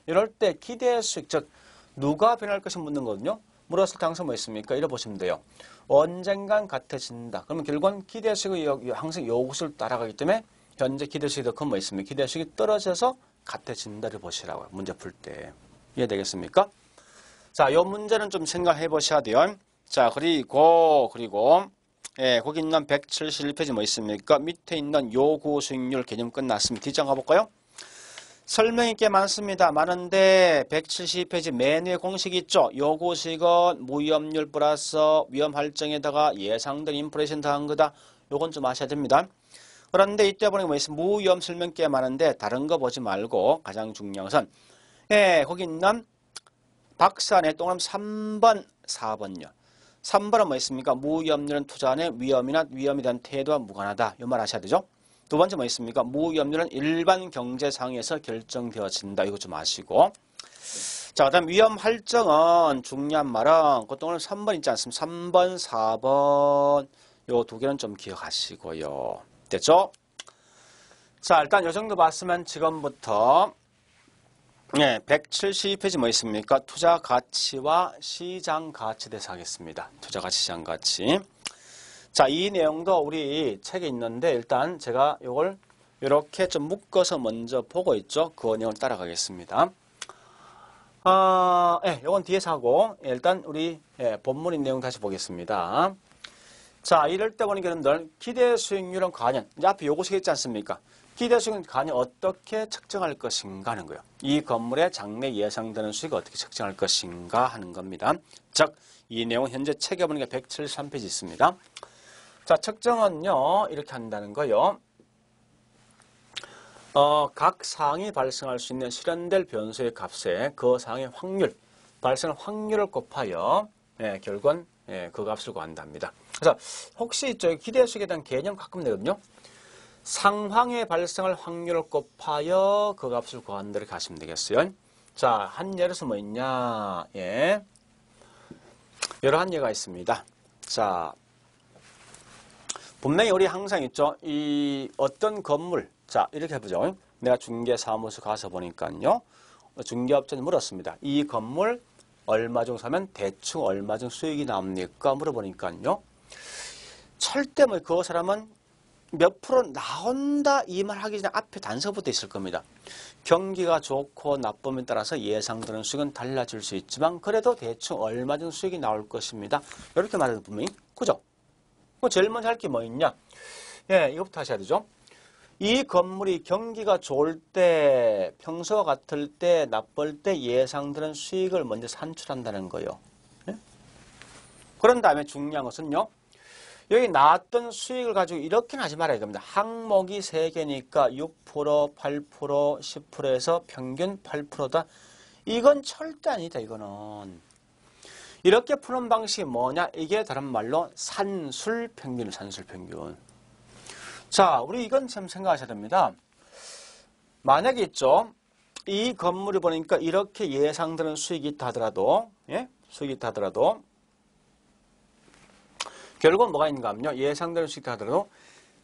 이럴 때 기대 수익, 즉 누가 변할 것이 묻는 거거든요. 물었을 때 항상 뭐 있습니까? 이래 보시면 돼요. 언젠간 같아진다. 그러면 결국은 기대 수익이 항상 요구 수익을 따라가기 때문에 현재 기대 수익이 더 큰 뭐 있습니까? 기대 수익이 떨어져서 같아진다를 보시라고요. 문제 풀 때. 이해되겠습니까? 자, 이 문제는 좀 생각해 보셔야 돼요. 자, 그리고 예, 거기 있는 171페이지 뭐 있습니까? 밑에 있는 요구 수익률 개념 끝났습니다. 뒷장 가볼까요? 설명이 꽤 많습니다. 많은데 172페이지 맨 위에 공식이 있죠. 요구 수익은 무위험률 플러스 위험 할증에다가 예상된 인플레이션 더한 거다. 요건 좀 아셔야 됩니다. 그런데 이때 보니까 뭐 있습니까? 무위험 설명 꽤 많은데 다른 거 보지 말고 가장 중요한 것은 예, 거기 있는 박스 안에 동그라미 3번, 4번요. 3번은 뭐 있습니까? 무위험률은 투자 안에 위험에 대한 태도와 무관하다. 이 말 아셔야 되죠? 두 번째 뭐 있습니까? 무위험률은 일반 경제 상황에서 결정되어진다. 이거 좀 아시고. 자, 그 다음 위험 할증은 중요한 말은 그 동그라미 3번 있지 않습니까? 3번, 4번 요 두 개는 좀 기억하시고요. 됐죠? 자, 일단 요 정도 봤으면 지금부터 네, 172페이지 뭐 있습니까? 투자 가치와 시장 가치 대해서 하겠습니다. 투자 가치, 시장 가치. 자, 이 내용도 우리 책에 있는데 일단 제가 이걸 이렇게 좀 묶어서 먼저 보고 있죠. 그 내용을 따라가겠습니다. 이건 뒤에서 하고 일단 우리 본문인 내용 다시 보겠습니다. 자, 이럴 때 보니까 여러분들 기대 수익률은 과연 이제 앞에 요거 쓰겠지 않습니까? 기대 수익은 과연 어떻게 측정할 것인가 하는 거예요. 이 건물의 장래 예상되는 수익을 어떻게 측정할 것인가 하는 겁니다. 즉, 이 내용은 현재 책에 보니까 173페이지 있습니다. 자, 측정은요, 이렇게 한다는 거예요. 각 사항이 발생할 수 있는 실현될 변수의 값에 그 사항의 확률, 발생 확률을 곱하여 결국은 그 값을 구한답니다. 그래서 혹시 기대 수익에 대한 개념 가끔 내거든요. 상황에 발생할 확률을 곱하여 그 값을 구하는 대로 가시면 되겠어요. 자, 한 예로서 뭐 있냐? 예. 여러한 예가 있습니다. 자, 분명히 우리 항상 있죠. 이 어떤 건물, 자, 이렇게 해보죠. 내가 중개사무소 가서 보니까요. 중개업자는 물었습니다. 이 건물 얼마 정도 사면 대충 얼마 정도 수익이 나옵니까? 물어보니까요. 절대 뭐 그 사람은 몇 프로 나온다 이 말 하기 전에 앞에 단서부터 있을 겁니다. 경기가 좋고 나쁨에 따라서 예상되는 수익은 달라질 수 있지만 그래도 대충 얼마 정도 수익이 나올 것입니다. 이렇게 말해도 분명히 그죠? 제일 먼저 할 게 뭐 있냐? 예, 이것부터 하셔야 되죠. 이 건물이 경기가 좋을 때, 평소와 같을 때, 나쁠 때 예상되는 수익을 먼저 산출한다는 거예요. 예? 그런 다음에 중요한 것은요. 여기 나왔던 수익을 가지고 이렇게는 하지 말아야 됩니다. 항목이 3개니까 6%, 8%, 10%에서 평균 8%다. 이건 절대 아니다. 이거는. 이렇게 푸는 방식이 뭐냐? 이게 다른 말로 산술평균, 산술평균. 자, 우리 이건 참 생각하셔야 됩니다. 만약에 있죠. 이 건물이 보니까 이렇게 예상되는 수익이 있다 하더라도, 예? 수익이 있다 하더라도, 결국은 뭐가 있는가 하면요. 예상되는 수익이 있다 하더라도,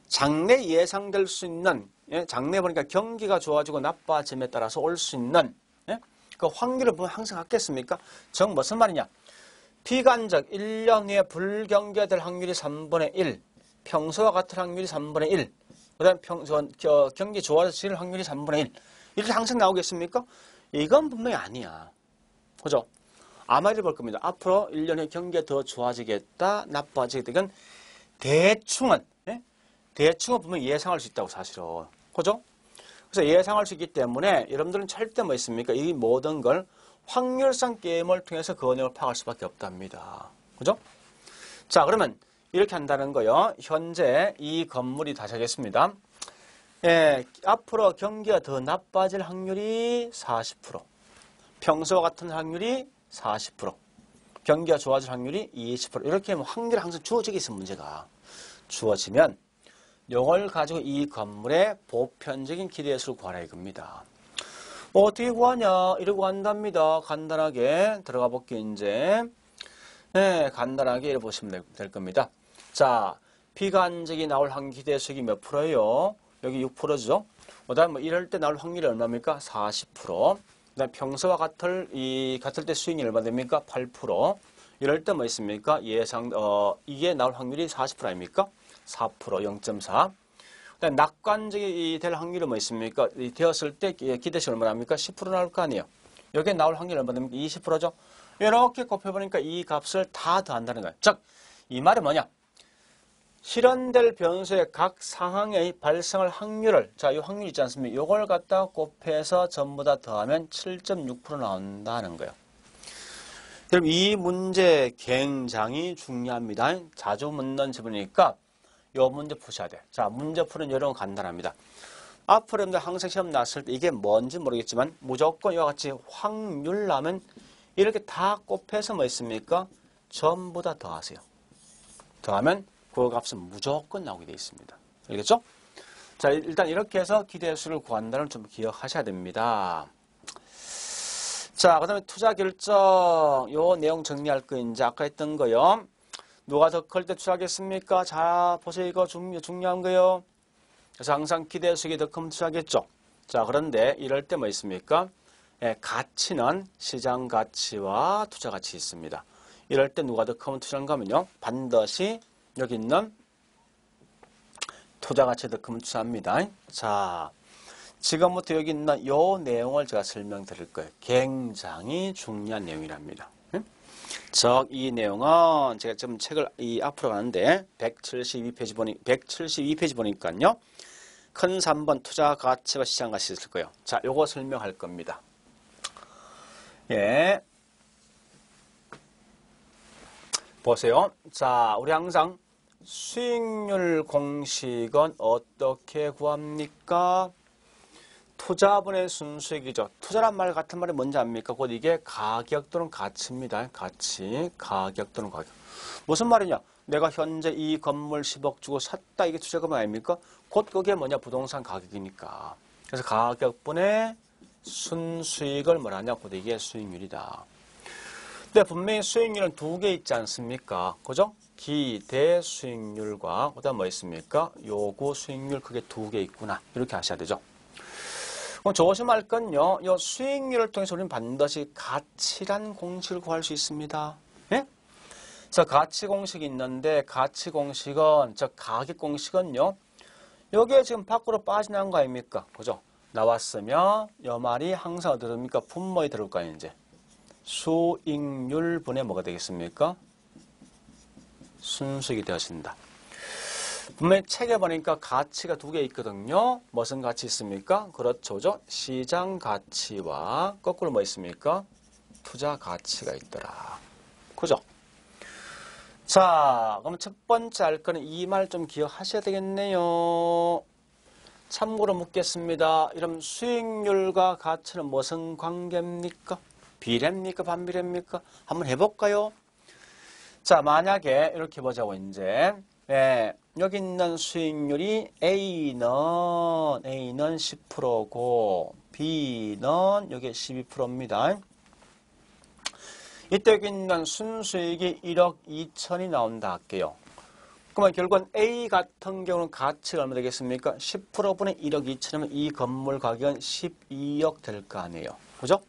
장래 예상될 수 있는, 예? 장래 보니까 경기가 좋아지고 나빠짐에 따라서 올 수 있는, 예? 그 확률을 보면 항상 같겠습니까? 즉, 무슨 말이냐? 비관적 1년 후에 불경기가 될 확률이 3분의 1, 평소와 같은 확률이 3분의 1, 그 다음에 경기 좋아질 확률이 3분의 1. 이렇게 항상 나오겠습니까? 이건 분명히 아니야. 그죠? 아마 이렇게 볼 겁니다. 앞으로 1년 후에 경기가 더 좋아지겠다, 나빠지겠다. 이건 대충은, 예? 대충은 분명히 예상할 수 있다고 사실은. 그죠? 그래서 예상할 수 있기 때문에 여러분들은 절대 뭐 있습니까? 이 모든 걸 확률상 게임을 통해서 그 내용을 파악할 수밖에 없답니다. 그죠? 자, 그러면 이렇게 한다는 거요. 현재 이 건물이 다시 하겠습니다. 예, 앞으로 경기가 더 나빠질 확률이 40%, 평소와 같은 확률이 40%, 경기가 좋아질 확률이 20%. 이렇게 하면 확률이 항상 주어지게 있어 문제가. 주어지면 이걸 가지고 이 건물의 보편적인 기대수를 구하라 이겁니다. 어떻게 구하냐? 이러고 한답니다. 간단하게 들어가 볼게요. 이제 네, 간단하게 이렇게 보시면 될 겁니다. 자, 비관적이 나올 확률 기대수익이 몇 프로예요? 여기 6%죠. 그다음 뭐 이럴 때 나올 확률이 얼마입니까? 40%. 그다음 평소와 같을 때 수익이 얼마 됩니까? 8%. 이럴 때 뭐 있습니까? 이게 나올 확률이 40% 아닙니까? 4%, 0.4. 그다음 낙관적이 될 확률이 뭐 있습니까? 되었을 때 기대수익 얼마 납니까? 10% 나올 거 아니에요. 여기에 나올 확률이 얼마 됩니까? 20%죠. 이렇게 곱해보니까 이 값을 다 더한다는 거예요. 즉, 이 말은 뭐냐? 실현될 변수의 각 상황의 발생할 확률을, 자, 이 확률 있지 않습니까? 이걸 갖다 곱해서 전부 다 더하면 7.6% 나온다는 거예요. 그럼 이 문제 굉장히 중요합니다. 자주 묻는 질문이니까 이 문제 푸셔야 돼. 자, 문제 푸는 요령은 간단합니다. 앞으로 여러분들 항상 시험 나왔을 때 이게 뭔지 모르겠지만 무조건 이와 같이 확률 나면 이렇게 다 곱해서 뭐 있습니까? 전부 다 더하세요. 더하면 그 값은 무조건 나오게 되어 있습니다. 알겠죠? 자, 일단 이렇게 해서 기대수를 구한다는 걸 좀 기억하셔야 됩니다. 자, 그 다음에 투자 결정. 요 내용 정리할 거 이제 아까 했던 거요. 누가 더 클 때 투자하겠습니까? 자, 보세요. 이거 중요한 거요. 그래서 항상 기대수익이 더 크면 투자하겠죠. 자, 그런데 이럴 때 뭐 있습니까? 예, 가치는 시장 가치와 투자 가치 있습니다. 이럴 때 누가 더 크면 투자한가 하면요. 반드시 여기 있는 투자 가치 더 크면 투자합니다. 자, 지금부터 여기 있는 이 내용을 제가 설명드릴 거예요. 굉장히 중요한 내용이랍니다. 즉, 이 내용은 제가 지금 책을 앞으로 가는데 172페이지 보니까요. 큰 3번 투자 가치와 시장 가치 있을 거예요. 자, 요거 설명할 겁니다. 예. 보세요. 자, 우리 항상 수익률 공식은 어떻게 구합니까? 투자분의 순수익이죠. 투자란 말 같은 말이 뭔지 압니까? 곧 이게 가격 또는 가치입니다. 가치, 가격 또는 가격. 무슨 말이냐? 내가 현재 이 건물 10억 주고 샀다. 이게 투자금 아닙니까? 곧 그게 뭐냐? 부동산 가격이니까. 그래서 가격분의 순수익을 뭐라냐? 곧 이게 수익률이다. 근데 분명히 수익률은 두 개 있지 않습니까? 그죠? 기대 수익률과 그다음 뭐 있습니까? 요구 수익률 그게 두 개 있구나. 이렇게 하셔야 되죠. 그럼 조심할 건요. 이 수익률을 통해서 우리는 반드시 가치란 공식을 구할 수 있습니다. 예? 그래서 가치 공식이 있는데 가치 공식은 즉 가격 공식은요. 여기에 지금 밖으로 빠져나간 거 아닙니까? 그죠? 나왔으면 이 말이 항상 어디 들어옵니까? 분모에 들어올 거 아니에요, 이제. 수익률 분의 뭐가 되겠습니까? 순수익이 되어진다. 분명히 책에 보니까 가치가 두 개 있거든요. 무슨 가치 있습니까? 그렇죠. 시장 가치와 거꾸로 뭐 있습니까? 투자 가치가 있더라. 그죠? 자, 그럼 첫 번째 알 거는 이 말 좀 기억하셔야 되겠네요. 참고로 묻겠습니다. 이러면 수익률과 가치는 무슨 관계입니까? 비례입니까? 반비례입니까? 한번 해볼까요? 자, 만약에 이렇게 보자고 이제 여기 있는 수익률이 A는 10%고 B는 여기 12%입니다. 이때 여기 있는 순수익이 1억 2천이 나온다 할게요. 그러면 결국은 A 같은 경우는 가치가 얼마 되겠습니까? 10%분의 1억 2천이면 이 건물 가격은 12억 될 거 아니에요. 그죠?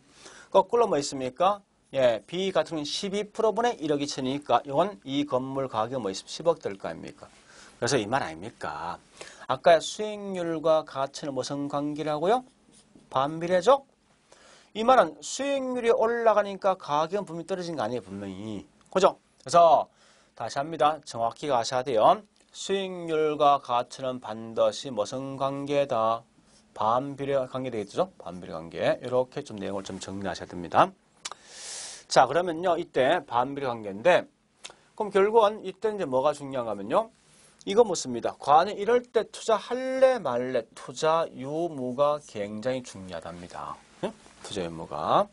거꾸로 뭐 있습니까? 예, B 같은 경우는 12%분의 1억 2천이니까 이건 이 건물 가격은 뭐 있습니까? 10억 될 거 아닙니까? 그래서 이 말 아닙니까? 아까 수익률과 가치는 무슨 관계라고요? 반비례죠? 이 말은 수익률이 올라가니까 가격은 분명히 떨어진 거 아니에요, 분명히. 그죠? 그래서 다시 합니다. 정확히 가셔야 돼요. 수익률과 가치는 반드시 무슨 관계다? 반비례 관계 되겠죠? 반비례 관계. 이렇게 좀 내용을 좀 정리하셔야 됩니다. 자, 그러면요. 이때 반비례 관계인데, 그럼 결국은 이때 이제 뭐가 중요한가 하면요. 이거 묻습니다. 과연 이럴 때 투자할래 말래 투자 유무가 굉장히 중요하답니다. 응? 투자 유무가.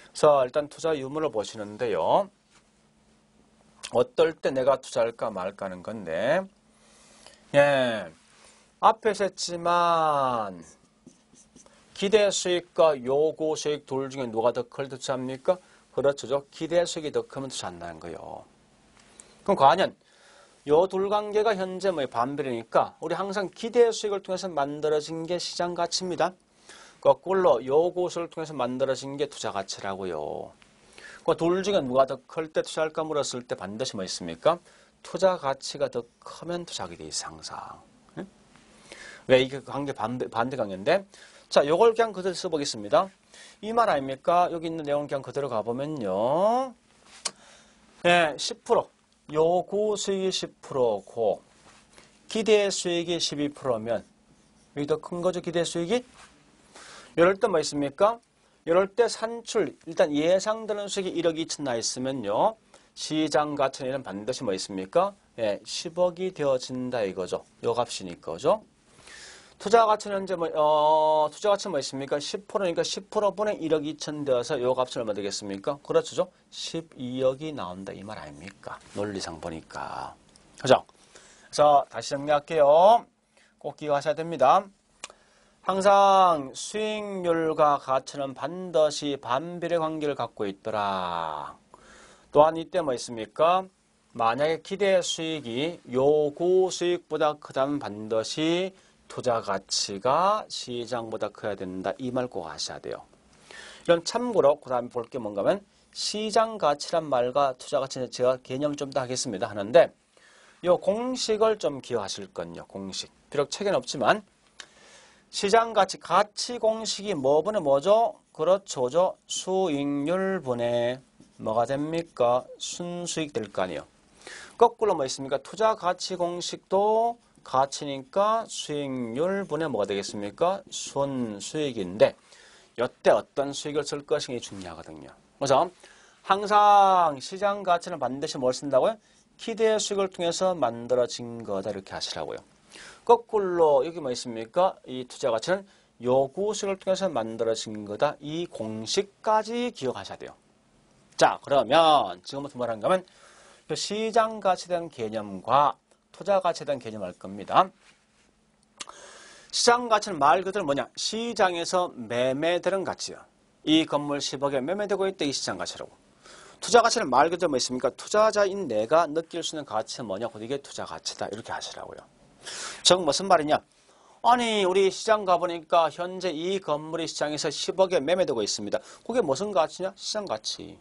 그래서 일단 투자 유무를 보시는데요. 어떨 때 내가 투자할까 말까 하는 건데, 예. 앞에서 했지만, 기대 수익과 요구 수익 둘 중에 누가 더 클 투자합니까? 그렇죠. 기대 수익이 더 크면 투자한다는 거예요. 그럼 과연, 요 둘 관계가 현재 뭐 반비례니까, 우리 항상 기대 수익을 통해서 만들어진 게 시장 가치입니다. 거꾸로 요구 수익을 통해서 만들어진 게 투자 가치라고요. 그 둘 중에 누가 더 클 때 투자할까 물었을 때 반드시 뭐 있습니까? 투자 가치가 더 크면 투자하게 돼 있어, 항상. 응? 왜 이게 관계 반대 관계인데? 자, 요걸 그냥 그대로 써보겠습니다. 이 말 아닙니까? 여기 있는 내용 그냥 그대로 가보면요. 네, 10%. 요구 수익이 10%고, 기대 수익이 12%면, 여기 더 큰 거죠, 기대 수익이? 이럴 때 뭐 있습니까? 이럴 때 산출, 일단 예상되는 수익이 1억 2천 나 있으면요. 시장 가치는 반드시 뭐 있습니까? 예, 10억이 되어진다 이거죠. 요 값이니까, 그죠? 투자 가치는 이제 투자 가치는 뭐 있습니까? 10%니까 10%분의 1억 2천 되어서 요 값은 얼마 되겠습니까? 그렇죠? 12억이 나온다 이 말 아닙니까? 논리상 보니까. 그죠? 그래서 다시 정리할게요. 꼭 기억하셔야 됩니다. 항상 수익률과 가치는 반드시 반비례 관계를 갖고 있더라. 또한 이때 뭐 있습니까? 만약에 기대 수익이 요구 수익보다 크다면 반드시 투자 가치가 시장보다 커야 된다. 이 말 꼭 아셔야 돼요. 이런 참고로 그 다음에 볼 게 뭔가 하면 시장 가치란 말과 투자 가치는 제가 개념 좀 더 하겠습니다. 하는데 이 공식을 좀 기억하실 건요. 공식. 비록 책에는 없지만 시장 가치, 가치 공식이 뭐 분의 뭐죠? 그렇죠. 수익률 분의 뭐가 됩니까? 순수익 될 거 아니에요. 거꾸로 뭐 있습니까? 투자 가치 공식도 가치니까 수익률 분의 뭐가 되겠습니까? 순수익인데 이때 어떤 수익을 쓸 것이 중요하거든요. 그래서 항상 시장 가치는 반드시 뭘 쓴다고요? 기대 수익을 통해서 만들어진 거다 이렇게 하시라고요. 거꾸로 여기 뭐 있습니까? 이 투자 가치는 요구 수익을 통해서 만들어진 거다. 이 공식까지 기억하셔야 돼요. 자, 그러면 지금부터 뭐라는가 하면 그 시장 가치에 대한 개념과 투자 가치에 대한 개념을 알 겁니다. 시장 가치는 말 그대로 뭐냐? 시장에서 매매되는 가치요. 이 건물 10억에 매매되고 있다. 이 시장 가치라고. 투자 가치는 말 그대로 뭐 있습니까? 투자자인 내가 느낄 수 있는 가치는 뭐냐? 곧 이게 투자 가치다. 이렇게 하시라고요. 즉 무슨 말이냐? 아니 우리 시장 가보니까 현재 이 건물이 시장에서 10억에 매매되고 있습니다. 그게 무슨 가치냐? 시장 가치.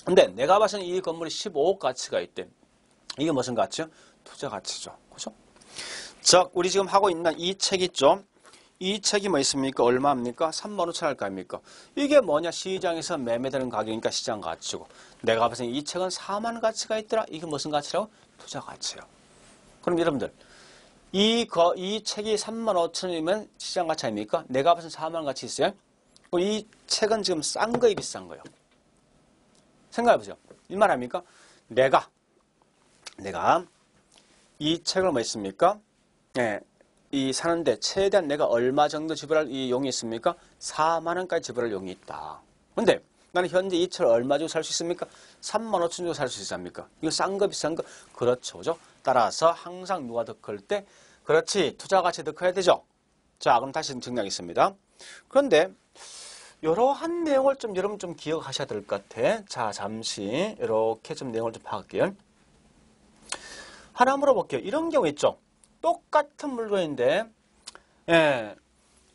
근데 내가 봐서는 이 건물이 15억 가치가 있대. 이게 무슨 가치요? 투자 가치죠. 그죠? 즉 우리 지금 하고 있는 이 책 있죠? 이 책이 뭐 있습니까? 얼마입니까? 35,000원일 아닙니까? 이게 뭐냐? 시장에서 매매되는 가격이니까 시장 가치고 내가 봐서는 이 책은 4만 가치가 있더라. 이게 무슨 가치라고? 투자 가치요. 그럼 여러분들 이 책이 35,000원이면 시장 가치 아닙니까? 내가 봐서는 4만 가치 있어요. 이 책은 지금 싼 거예요? 비싼 거예요? 생각해보세요. 이 말 아닙니까? 내가 이 책을 뭐 있습니까? 예, 이 사는데 최대한 내가 얼마 정도 지불할 이 용이 있습니까? 4만 원까지 지불할 용이 있다. 근데 나는 현재 이 책을 얼마 주고 살 수 있습니까? 35,000원 주고 살 수 있습니까? 이거 싼 거 비싼 거? 그렇죠. 그죠? 따라서 항상 누가 더 클 때? 그렇지. 투자 가치 더 커야 되죠. 자, 그럼 다시 정리하겠습니다. 그런데 이러한 내용을 좀 여러분 좀 기억하셔야 될 것 같아. 자, 잠시 이렇게 좀 내용을 좀 파악할게요. 하나 물어볼게요. 이런 경우 있죠. 똑같은 물건인데, 예,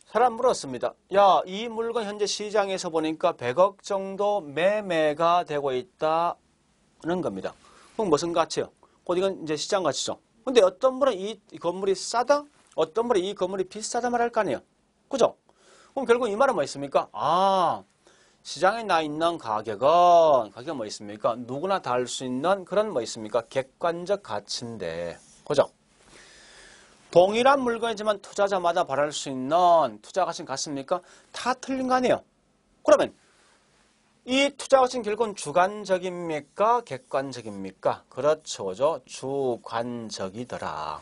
사람 물었습니다. 야, 이 물건 현재 시장에서 보니까 100억 정도 매매가 되고 있다는 겁니다. 그럼 무슨 가치요? 곧 이건 이제 시장 가치죠. 근데 어떤 분은 이 건물이 싸다? 어떤 분은 이 건물이 비싸다 말할 거 아니에요. 그죠? 그럼 결국 이 말은 뭐 있습니까? 아, 시장에 나 있는 가격은 뭐 있습니까? 누구나 다 알 수 있는 그런 뭐 있습니까? 객관적 가치인데. 그죠? 동일한 물건이지만 투자자마다 바랄 수 있는 투자 가치는 같습니까? 다 틀린 거 아니에요. 그러면 이 투자 가치는 결국은 주관적입니까? 객관적입니까? 그렇죠. 그죠? 주관적이더라.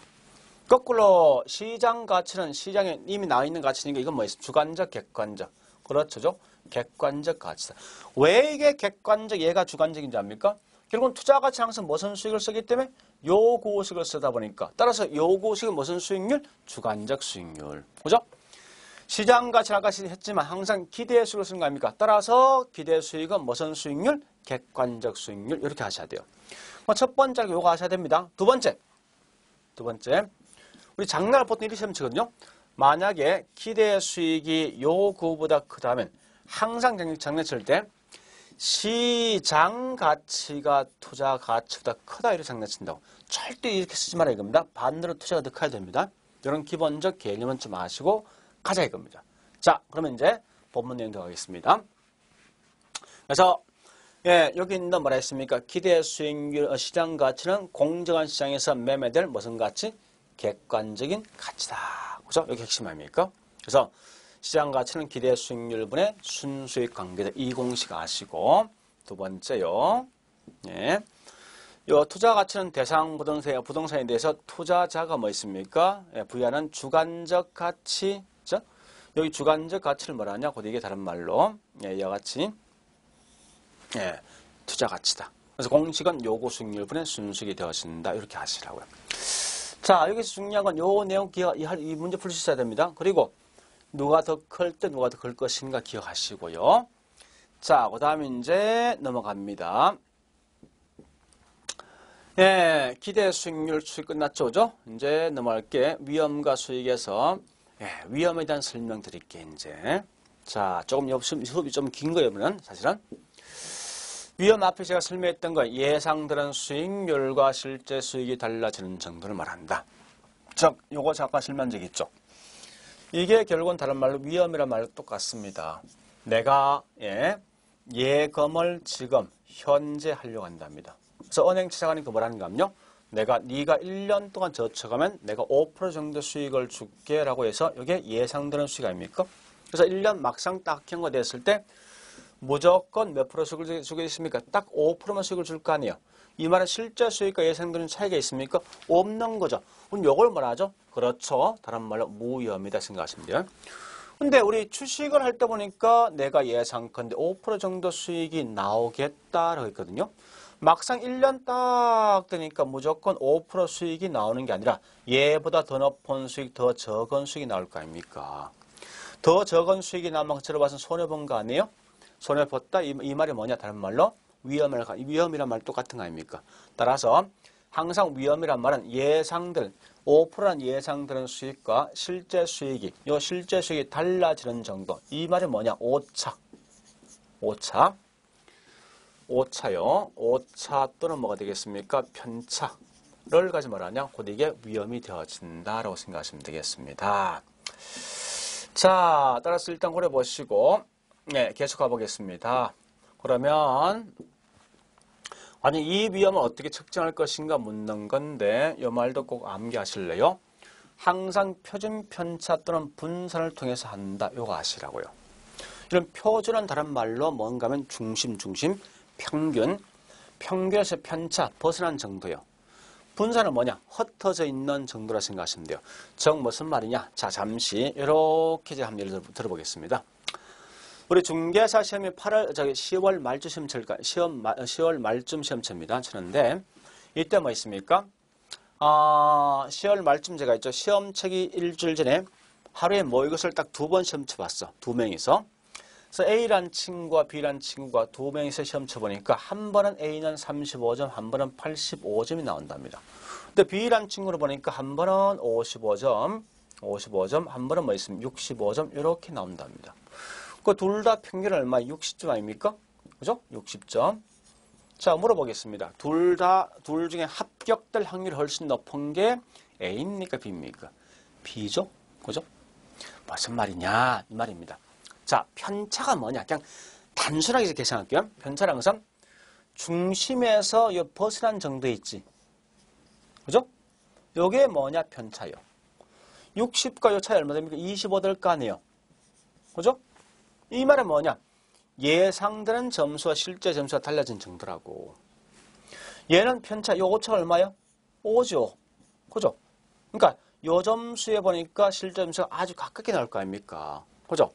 거꾸로 시장 가치는 시장에 이미 나와 있는 가치니까 이건 뭐예요? 주관적, 객관적. 그렇죠. 객관적 가치다. 왜 이게 객관적, 얘가 주관적인지 압니까? 결국은 투자 가치 항상 무슨 수익을 쓰기 때문에 요구식을 쓰다 보니까 따라서 요구식은 무슨 수익률? 주관적 수익률. 그죠? 시장 가치 아까 했지만 항상 기대 수익을 쓰는 거 아닙니까? 따라서 기대 수익은 무슨 수익률? 객관적 수익률. 이렇게 하셔야 돼요. 첫 번째 요거 하셔야 됩니다. 두 번째. 우리 장난을 보통 이렇게 시험 치거든요. 만약에 기대 수익이 요구보다 크다면 항상 장난칠 때 시장 가치가 투자 가치보다 크다 이렇게 장난친다고. 절대 이렇게 쓰지 말아야 이겁니다. 반대로 투자가 더 커야 됩니다. 이런 기본적 개념은 좀 아시고 가자 이겁니다. 자, 그러면 이제 본문 내용 들어가겠습니다. 그래서 여기 있는 뭐라 했습니까? 기대 수익률 시장 가치는 공정한 시장에서 매매될 무슨 가치? 객관적인 가치다. 그죠? 여기 핵심 아닙니까? 그래서 시장 가치는 기대 수익률분의 순수익 관계다. 이 공식 아시고 두 번째요. 요 투자 가치는 대상 부동산에 대해서 투자자가 뭐 있습니까? 부여하는 주관적 가치. 그죠? 여기 주관적 가치를 뭐라 하냐? 곧 이게 다른 말로 이와 같이 투자 가치다. 그래서 공식은 요구 수익률분의 순수익이 되어진다. 이렇게 하시라고요. 자, 여기서 중요한 건 요 내용 이 문제 풀 수 있어야 됩니다. 그리고 누가 더 클 때 누가 더 클 것인가 기억하시고요. 자, 그 다음에 이제 넘어갑니다. 기대 수익률 수익 끝났죠, 그죠? 이제 넘어갈게. 위험과 수익에서 위험에 대한 설명 드릴게, 이제. 자, 조금 수업이 좀 긴 거예요, 이번엔 사실은. 위험 앞에 제가 설명했던 거 예상되는 수익률과 실제 수익이 달라지는 정도를 말한다. 즉, 요거 잠깐 설명한 적 있죠. 이게 결국은 다른 말로 위험이란 말로 똑같습니다. 내가 예금을 지금 현재 하려고 한답니다. 그래서 은행 찾아가니까 뭐라는가 하면요. 네가 1년 동안 저축하면 내가 5% 정도 수익을 줄게 라고 해서 이게 예상되는 수익 아닙니까? 그래서 1년 막상 딱 경과됐을 때 무조건 몇 프로 수익을 주게 있습니까? 딱 5%만 수익을 줄 거 아니에요. 이 말은 실제 수익과 예상되는 차이가 있습니까? 없는 거죠. 그럼 이걸 뭐라 하죠? 그렇죠. 다른 말로 무위험이다 생각하시면 돼요. 근데 우리 주식을 할 때 보니까 내가 예상컨대 5% 정도 수익이 나오겠다라고 했거든요. 막상 1년 딱 되니까 무조건 5% 수익이 나오는 게 아니라 얘보다 더 높은 수익, 더 적은 수익이 나올 거 아닙니까? 더 적은 수익이 나면 들어봐서 손해본 거 아니에요? 손해봤다 이 말이 뭐냐? 다른 말로 위험이란 말 똑같은 거 아닙니까? 따라서 항상 위험이란 말은 예상들 5%란 예상되는 수익과 실제 수익이 요 실제 수익이 달라지는 정도. 이 말이 뭐냐? 오차요. 오차 또는 뭐가 되겠습니까? 편차를 가지 말하냐? 곧 이게 위험이 되어진다라고 생각하시면 되겠습니다. 자, 따라서 일단 고려 보시고 계속 가보겠습니다. 그러면 아니 이 위험을 어떻게 측정할 것인가 묻는 건데 이 말도 꼭 암기하실래요? 항상 표준 편차 또는 분산을 통해서 한다. 요거 아시라고요. 이런 표준은 다른 말로 뭔가 하면 중심, 평균에서 편차, 벗어난 정도요. 분산은 뭐냐? 흩어져 있는 정도라 생각하시면 돼요. 즉 무슨 말이냐? 자, 잠시 이렇게 제가 한번 예를 들어보겠습니다. 우리 중개사 시험이 10월 말쯤 시험 칠까? 10월 말쯤 시험 칩니다. 치는데 이때 뭐 있습니까? 10월 말쯤 제가 있죠. 시험 치기 일주일 전에 하루에 모의고사를 딱 2번 시험 쳐봤어. 2명이서. 그래서 A란 친구와 B란 친구가 2명이서 시험 쳐보니까 한 번은 A는 35점, 한 번은 85점이 나온답니다. 근데 B란 친구를 보니까 한 번은 55점, 한 번은 뭐 있으면 65점 이렇게 나온답니다. 그 둘 다 평균 얼마? 60점 아닙니까? 그죠? 60점. 자, 물어보겠습니다. 둘 중에 합격될 확률이 훨씬 높은 게 A입니까? B입니까? B죠? 그죠? 무슨 말이냐? 이 말입니다. 자, 편차가 뭐냐? 그냥 단순하게 계산할게요. 편차라는 것은 중심에서 벗어난 정도에 있지. 그죠? 요게 뭐냐? 편차요. 60과 요 차이 얼마 됩니까? 25 될 거 아니에요. 그죠? 이 말은 뭐냐? 예상되는 점수와 실제 점수가 달라진 정도라고. 얘는 편차, 요 오차가 얼마요? 5죠. 그죠? 그러니까 요 점수에 보니까 실제 점수가 아주 가깝게 나올 거 아닙니까? 그죠?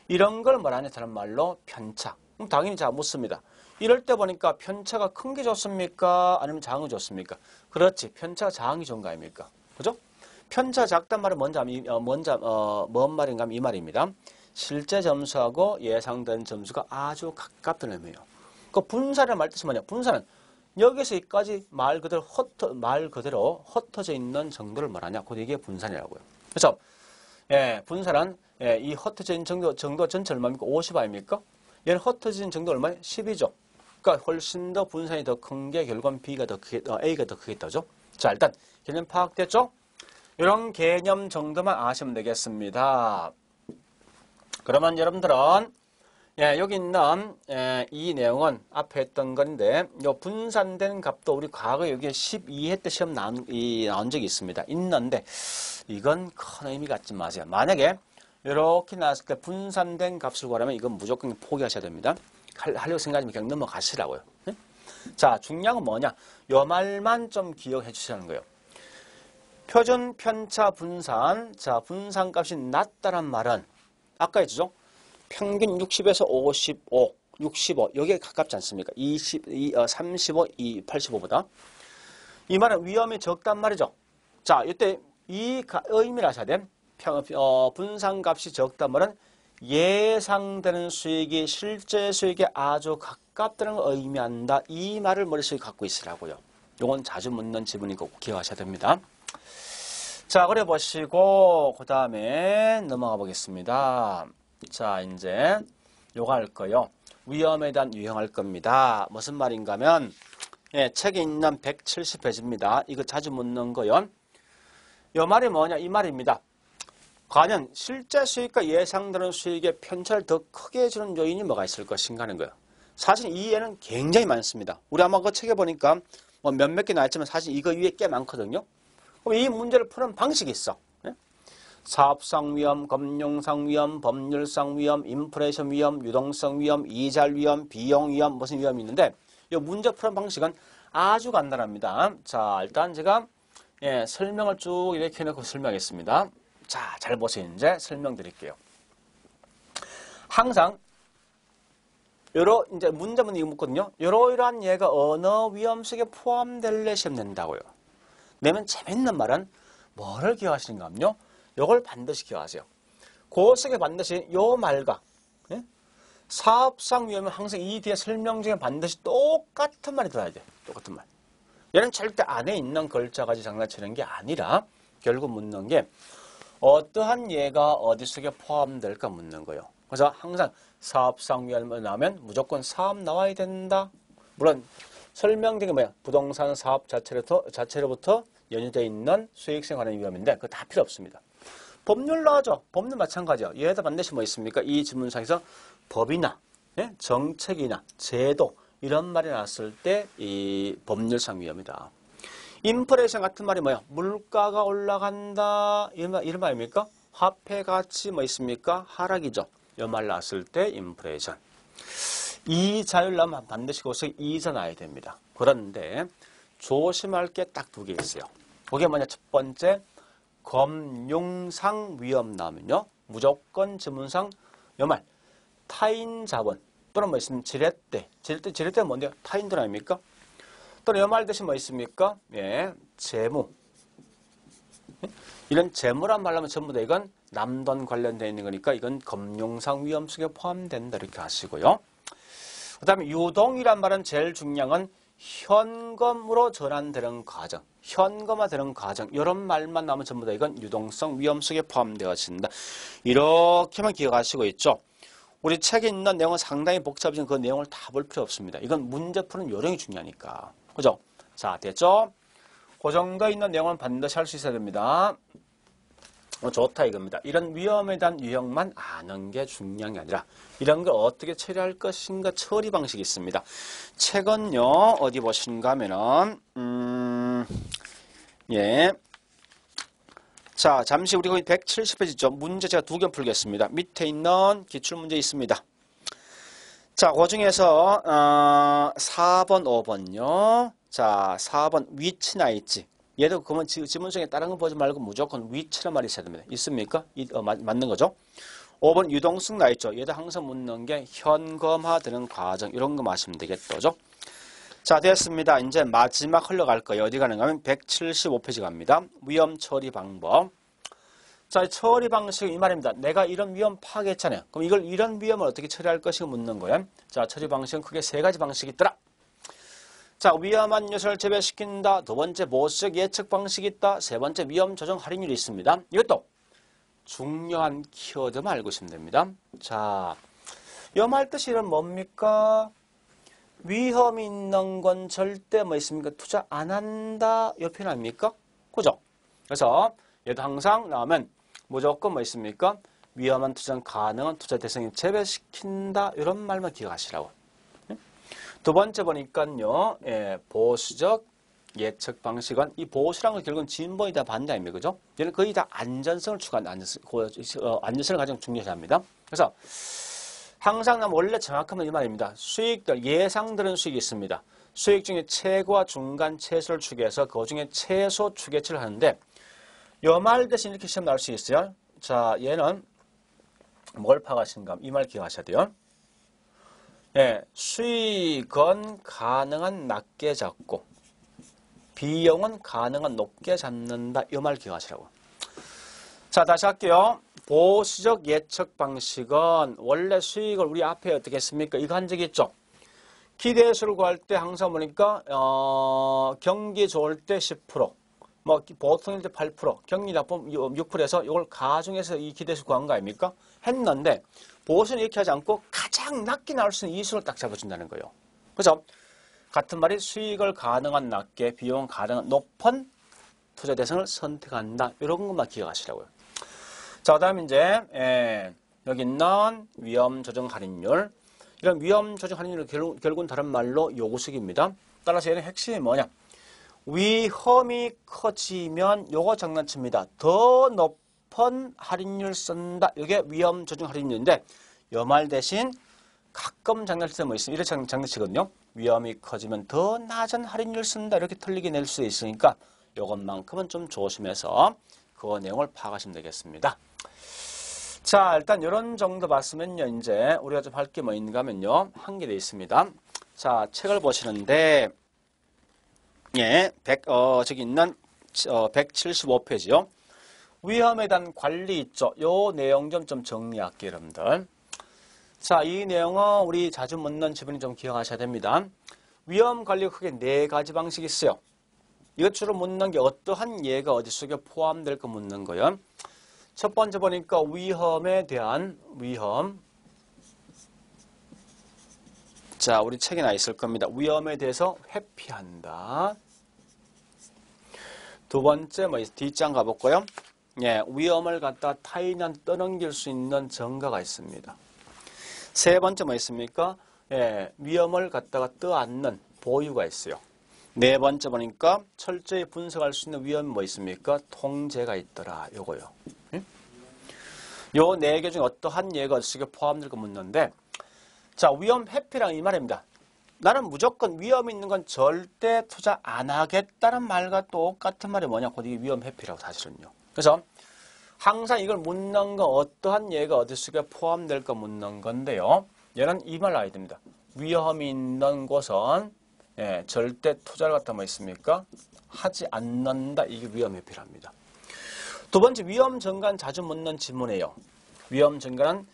이런 걸 말하는 다른 말로 편차. 그럼 당연히 자 묻습니다. 이럴 때 보니까 편차가 큰 게 좋습니까? 아니면 작은 게 좋습니까? 그렇지. 편차가 작은 게 좋은 거 아닙니까? 그죠? 편차 작단 말은 뭔 말인가 하면 이 말입니다. 실제 점수하고 예상된 점수가 아주 가깝다는 의미예요. 그 분산을 말 뜻이 뭐냐? 분산은 여기서 여기까지 말 그대로 흩어져 있는 정도를 말하냐? 곧 이게 분산이라고요. 그래서 분산은 이 흩어진 정도 전체 얼마입니까? 50 아닙니까? 얘는 흩어진 정도 얼마예요? 10이죠. 그러니까 훨씬 더 분산이 더 큰 게 결국은 A가 더 크겠다죠. 자, 일단 개념 파악됐죠? 이런 개념 정도만 아시면 되겠습니다. 그러면 여러분들은 여기 있는 이 내용은 앞에 했던 건데 요 분산된 값도 우리 과거에 여기 12회 때 시험 나온 적이 있습니다. 있는데 이건 큰 의미 갖지 마세요. 만약에 이렇게 나왔을 때 분산된 값을 구하려면 이건 무조건 포기하셔야 됩니다. 하려고 생각하면 그냥 넘어가시라고요. 네? 자, 중요한 건 뭐냐? 요 말만 좀 기억해 주시라는 거예요. 표준 편차 분산. 자, 분산 값이 낮다란 말은 아까 했죠? 평균 60에서 55, 65 여기에 가깝지 않습니까? 35, 85보다. 이 말은 위험이 적단 말이죠. 자, 이때 이 의미를 하셔야 돼. 분산값이 적단 말은 예상되는 수익이 실제 수익에 아주 가깝다는 걸 의미한다. 이 말을 머릿속에 갖고 있으라고요. 이건 자주 묻는 지문이니까 꼭 기억하셔야 됩니다. 자, 그래 보시고 그 다음에 넘어가 보겠습니다. 자, 이제 요거 할 거요. 위험에 대한 유형할 겁니다. 무슨 말인가 하면 책에 있는 170페이지입니다. 이거 자주 묻는 거요. 요 말이 뭐냐? 이 말입니다. 과연 실제 수익과 예상되는 수익의 편차를 더 크게 해주는 요인이 뭐가 있을 것인가 하는 거예요. 사실 이 예는 굉장히 많습니다. 우리 아마 그 책에 보니까 뭐 몇몇 개 나왔지만 사실 이거 위에 꽤 많거든요. 그럼 이 문제를 푸는 방식이 있어. 사업상 위험, 금융상 위험, 법률상 위험, 인플레이션 위험, 유동성 위험, 이자 위험, 비용 위험, 무슨 위험이 있는데 이 문제 푸는 방식은 아주 간단합니다. 자, 일단 제가 설명을 쭉 이렇게 해놓고 설명하겠습니다. 자, 잘 보세요. 이제 설명드릴게요. 항상 요러 이제 문제는 이거 묻거든요. 이러이러한 예가 어느 위험속에 포함될래 시험 낸다고요. 내면 재밌는 말은 뭐를 기억하시는가 하면요. 요걸 반드시 기억하세요. 그 속에 반드시 요 말과 예? 사업상 위험은 항상 이 뒤에 설명 중에 반드시 똑같은 말이 들어야 돼. 똑같은 말. 얘는 절대 안에 있는 글자 가지고 장난치는 게 아니라 결국 묻는 게 어떠한 예가 어디 속에 포함될까 묻는 거예요. 그래서 항상 사업상 위험을 나오면 무조건 사업 나와야 된다. 물론 설명된 게 뭐야? 부동산 사업 자체로부터 연유되어 있는 수익성에 관한 위험인데 그거 다 필요 없습니다. 법률 나오죠. 법률 마찬가지요. 얘도 반드시 뭐 있습니까? 이 지문상에서 법이나 예? 정책이나 제도 이런 말이 나왔을 때 이 법률상 위험이다. 인플레이션 같은 말이 뭐야? 물가가 올라간다. 이런 말입니까? 화폐 가치 뭐 있습니까? 하락이죠. 이 말 나왔을 때 인플레이션. 이자율 나오면 반드시 거기서 이자 나야 됩니다. 그런데 조심할 게 딱 두 개 있어요. 그게 뭐냐? 첫 번째, 금융상 위험 나오면요. 무조건 지문상 이 말 타인 자본 또는 뭐 있으면 지렛대는 뭔데요? 타인들 아닙니까? 또는 이 말 대신 뭐 있습니까? 예, 재무. 이런 재무란 말하면 전부 다 이건 남돈 관련되어 있는 거니까 이건 금융상 위험 속에 포함된다 이렇게 하시고요. 그 다음에 유동이란 말은 제일 중요한 건 현금으로 전환되는 과정, 현금화되는 과정 이런 말만 나오면 전부 다 이건 유동성 위험 속에 포함되어진다. 이렇게만 기억하시고 있죠. 우리 책에 있는 내용은 상당히 복잡하지만 그 내용을 다 볼 필요 없습니다. 이건 문제 푸는 요령이 중요하니까. 그죠? 자, 됐죠? 그 정도 있는 내용은 반드시 할 수 있어야 됩니다. 좋다 이겁니다. 이런 위험에 대한 유형만 아는 게 중요한 게 아니라 이런 걸 어떻게 처리할 것인가 처리 방식이 있습니다. 책은요 어디 보시는가 하면은 예. 자, 잠시 우리 거기 170페이지 있죠. 문제 제가 두 개 풀겠습니다. 밑에 있는 기출문제 있습니다. 자, 그 중에서 4번, 5번요. 자, 4번 위치나 있지. 얘도 그러면 지문성에 다른 거 보지 말고 무조건 위치란 말이 있어야 됩니다. 있습니까? 맞는 거죠. 5번 유동성 나 있죠. 얘도 항상 묻는 게 현금화되는 과정 이런 거 마시면 되겠죠. 자, 됐습니다. 이제 마지막 흘러갈 거예요. 어디 가는가 하면 175페이지 갑니다. 위험 처리 방법. 자, 처리 방식은 이 말입니다. 내가 이런 위험 파악했잖아요. 그럼 이런 위험을 어떻게 처리할 것인가 묻는 거예요. 자, 처리 방식은 크게 세 가지 방식이 있더라. 자, 위험한 요소를 제외시킨다. 두 번째, 보수적 예측 방식이 있다. 세 번째, 위험 조정 할인율이 있습니다. 이것도 중요한 키워드만 알고 있으면 됩니다. 자, 이 말 뜻이 이런 뭡니까? 위험이 있는 건 절대 뭐 있습니까? 투자 안 한다. 이 표현 아닙니까? 그죠? 그래서 얘도 항상 나오면 무조건 뭐 있습니까? 위험한 투자는 가능한 투자 대상에 제외시킨다. 이런 말만 기억하시라고. 두 번째 보니까요, 예, 보수적 예측 방식은 이 보수라는 건 결국은 진보이다 반대 아닙니까? 그죠? 얘는 거의 다 안전성을 추구하는 안전성을 가장 중요시합니다. 그래서 항상 원래 정확하면 이 말입니다. 수익들, 예상되는 수익이 있습니다. 수익 중에 최고와 중간 최소를 추계해서 그 중에 최소 추계치를 하는데 이 말 대신 이렇게 시험 나올 수 있어요. 자, 얘는 뭘 파악하시는가? 이 말 기억하셔야 돼요. 예, 수익은 가능한 낮게 잡고 비용은 가능한 높게 잡는다. 이 말 기억하시라고. 자, 다시 할게요. 보수적 예측 방식은 원래 수익을 우리 앞에 어떻게 했습니까? 이거 한 적이 있죠. 기대수를 구할 때 항상 보니까 경기 좋을 때 10%, 뭐 보통일 때 8%, 경기 나쁘면 6%에서 이걸 가중해서 이 기대수 구한 거 아닙니까? 했는데 보수는 이렇게 하지 않고 가장 낮게 나올 수 있는 이 수를 딱 잡아준다는 거예요. 그래서 같은 말이 수익을 가능한 낮게 비용 가능한 높은 투자 대상을 선택한다. 이런 것만 기억하시라고요. 자, 그 다음에 이제 여기 있는 위험 조정 할인율. 이런 위험 조정 할인율은 결국은 다른 말로 요구식입니다. 따라서 얘는 핵심이 뭐냐? 위험이 커지면 요거 장난칩니다. 더 높은 할인율 쓴다. 이게 위험 조정 할인율인데 요 말 대신 가끔 장난칠 때 뭐 있어요? 이렇게 장난치거든요. 위험이 커지면 더 낮은 할인율 쓴다. 이렇게 틀리게 낼 수 있으니까 요것만큼은 좀 조심해서 그 내용을 파악하시면 되겠습니다. 자, 일단 이런 정도 봤으면요. 이제 우리가 좀 할 게 뭐 있는가 하면요. 한 개 돼 있습니다. 자, 책을 보시는데, 예, 저기 있는 175페이지요. 위험에 대한 관리 있죠. 요 내용 좀 정리할게요, 여러분들. 자, 이 내용은 우리 자주 묻는 지문이 좀 기억하셔야 됩니다. 위험 관리가 크게 네 가지 방식이 있어요. 이것 주로 묻는 게 어떠한 예가 어디 속에 포함될 거 묻는 거예요. 첫 번째 보니까 위험에 대한 위험. 자, 우리 책에 나 있을 겁니다. 위험에 대해서 회피한다. 두 번째 뭐 뒷장 가볼까요? 예, 위험을 갖다 타인한테 떠넘길 수 있는 전가가 있습니다. 세 번째 뭐 있습니까? 예, 위험을 갖다가 떠안는 보유가 있어요. 네 번째 보니까 철저히 분석할 수 있는 위험이 뭐 있습니까? 통제가 있더라. 요거요. 요 네 개 중에 어떠한 예가 어떻게 포함될 거 묻는데, 자, 위험 회피랑 이 말입니다. 나는 무조건 위험이 있는 건 절대 투자 안 하겠다는 말과 똑같은 말이 뭐냐? 곧 이게 위험 회피라고 사실은요. 그래서 항상 이걸 묻는 건 어떠한 예가 어디 속에 포함될 거 묻는 건데요. 얘는 이 말 나와야 됩니다. 위험이 있는 곳은 예, 절대 투자를 갖다 뭐 있습니까? 하지 않는다. 이게 위험 회피랍니다. 두 번째 위험 전가는 자주 묻는 질문이에요. 위험 전가는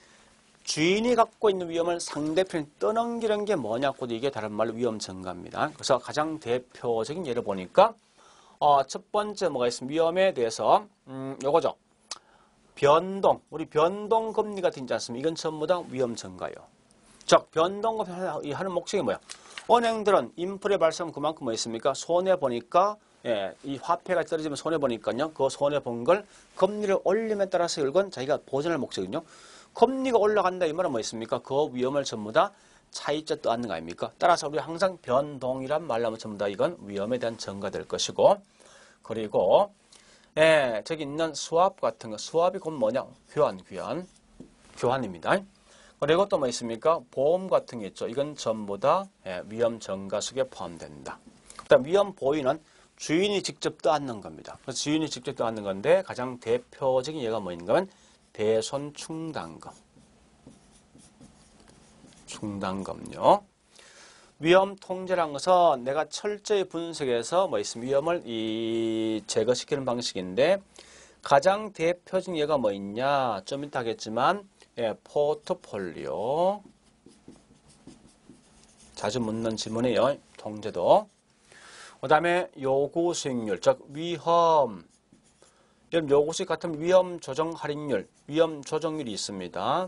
주인이 갖고 있는 위험을 상대편이 떠넘기는 게 뭐냐고 이게 다른 말로 위험 전가입니다. 그래서 가장 대표적인 예를 보니까 첫 번째 뭐가 있습니까? 위험에 대해서 요거죠. 변동, 우리 변동금리 같은 게 있지 않습니까? 이건 전부 다 위험 전가예요. 즉 변동금리 하는 목적이 뭐야? 은행들은 인플레 발생 그만큼 뭐 있습니까? 손해 보니까 예, 이 화폐가 떨어지면 손해 보니까요. 그 손해 본 걸 금리를 올림에 따라서 이건 자기가 보전할 목적이거든요. 금리가 올라간다 이 말은 뭐 있습니까? 그 위험을 전부 다 차익자 떠안는 거 아닙니까? 따라서 우리 항상 변동이란 말로 하면 전부 다 이건 위험에 대한 전가될 것이고, 그리고 예, 저기 있는 수압 같은 거, 수압이 곧 뭐냐? 교환입니다. 그리고 또 뭐 있습니까? 보험 같은 게 있죠. 이건 전부 다 예, 위험 전가 속에 포함된다. 그다음 위험 보유는 주인이 직접 떠안는 겁니다. 그래서 주인이 직접 떠안는 건데 가장 대표적인 예가 뭐인가? 대손 충당금. 충당금요. 위험 통제라는 것은 내가 철저히 분석해서 뭐 있습니까? 위험을 제거시키는 방식인데 가장 대표적인 예가 뭐 있냐? 좀 이따 하겠지만 예, 포트폴리오. 자주 묻는 질문이에요. 통제도. 그 다음에 요구 수익률, 즉 위험. 요구 수익 같은 위험 조정 할인율, 위험 조정률이 있습니다.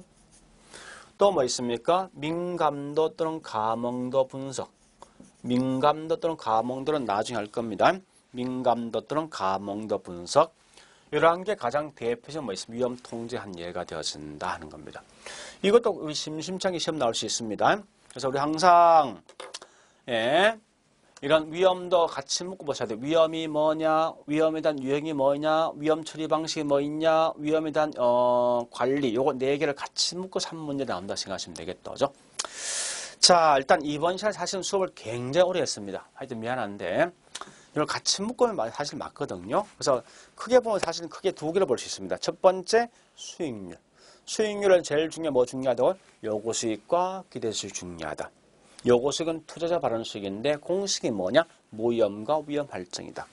또 뭐 있습니까? 민감도 또는 감흥도 분석. 민감도 또는 감흥도는 나중에 할 겁니다. 민감도 또는 감흥도 분석. 이러한 게 가장 대표적인 뭐 있습니까? 위험 통제한 예가 되어진다 하는 겁니다. 이것도 우리 심심찮게 시험 나올 수 있습니다. 그래서 우리 항상 예, 이런 위험도 같이 묶어 보셔야 돼요. 위험이 뭐냐, 위험에 대한 유형이 뭐냐, 위험 처리 방식이 뭐 있냐, 위험에 대한 관리, 요거 네 개를 같이 묶어서 한 문제 나온다 생각하시면 되겠죠. 자, 일단 이번 시간 사실 수업을 굉장히 오래 했습니다. 하여튼 미안한데 이걸 같이 묶으면 사실 맞거든요. 그래서 크게 보면 사실은 크게 두 개를 볼 수 있습니다. 첫 번째 수익률. 수익률은 제일 중요하다고 요구 수익과 기대 수익 중요하다. 요구 수익은 투자자 발행 수익인데 공식이 뭐냐? 모위험과 위험 발생이다.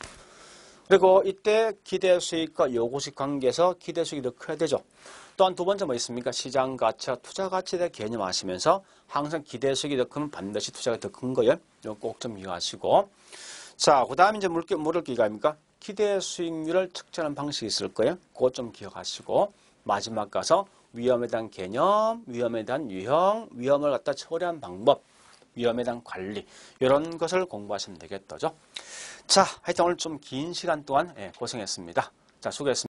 그리고 이때 기대 수익과 요구 수익 관계에서 기대 수익이 더 커야 되죠. 또한 두 번째 뭐 있습니까? 시장 가치와 투자 가치에 대해 개념하시면서 항상 기대 수익이 더 크면 반드시 투자가 더 큰 거예요. 이거 꼭 좀 이해하시고. 자, 그 다음에 이제 물을 게 아닙니까? 기대 수익률을 측정하는 방식이 있을 거예요. 그거 좀 기억하시고. 마지막 가서 위험에 대한 개념, 위험에 대한 유형, 위험을 갖다 처리한 방법, 위험에 대한 관리 이런 것을 공부하시면 되겠죠. 자, 하여튼 오늘 좀 긴 시간 동안 고생했습니다. 자, 수고했습니다.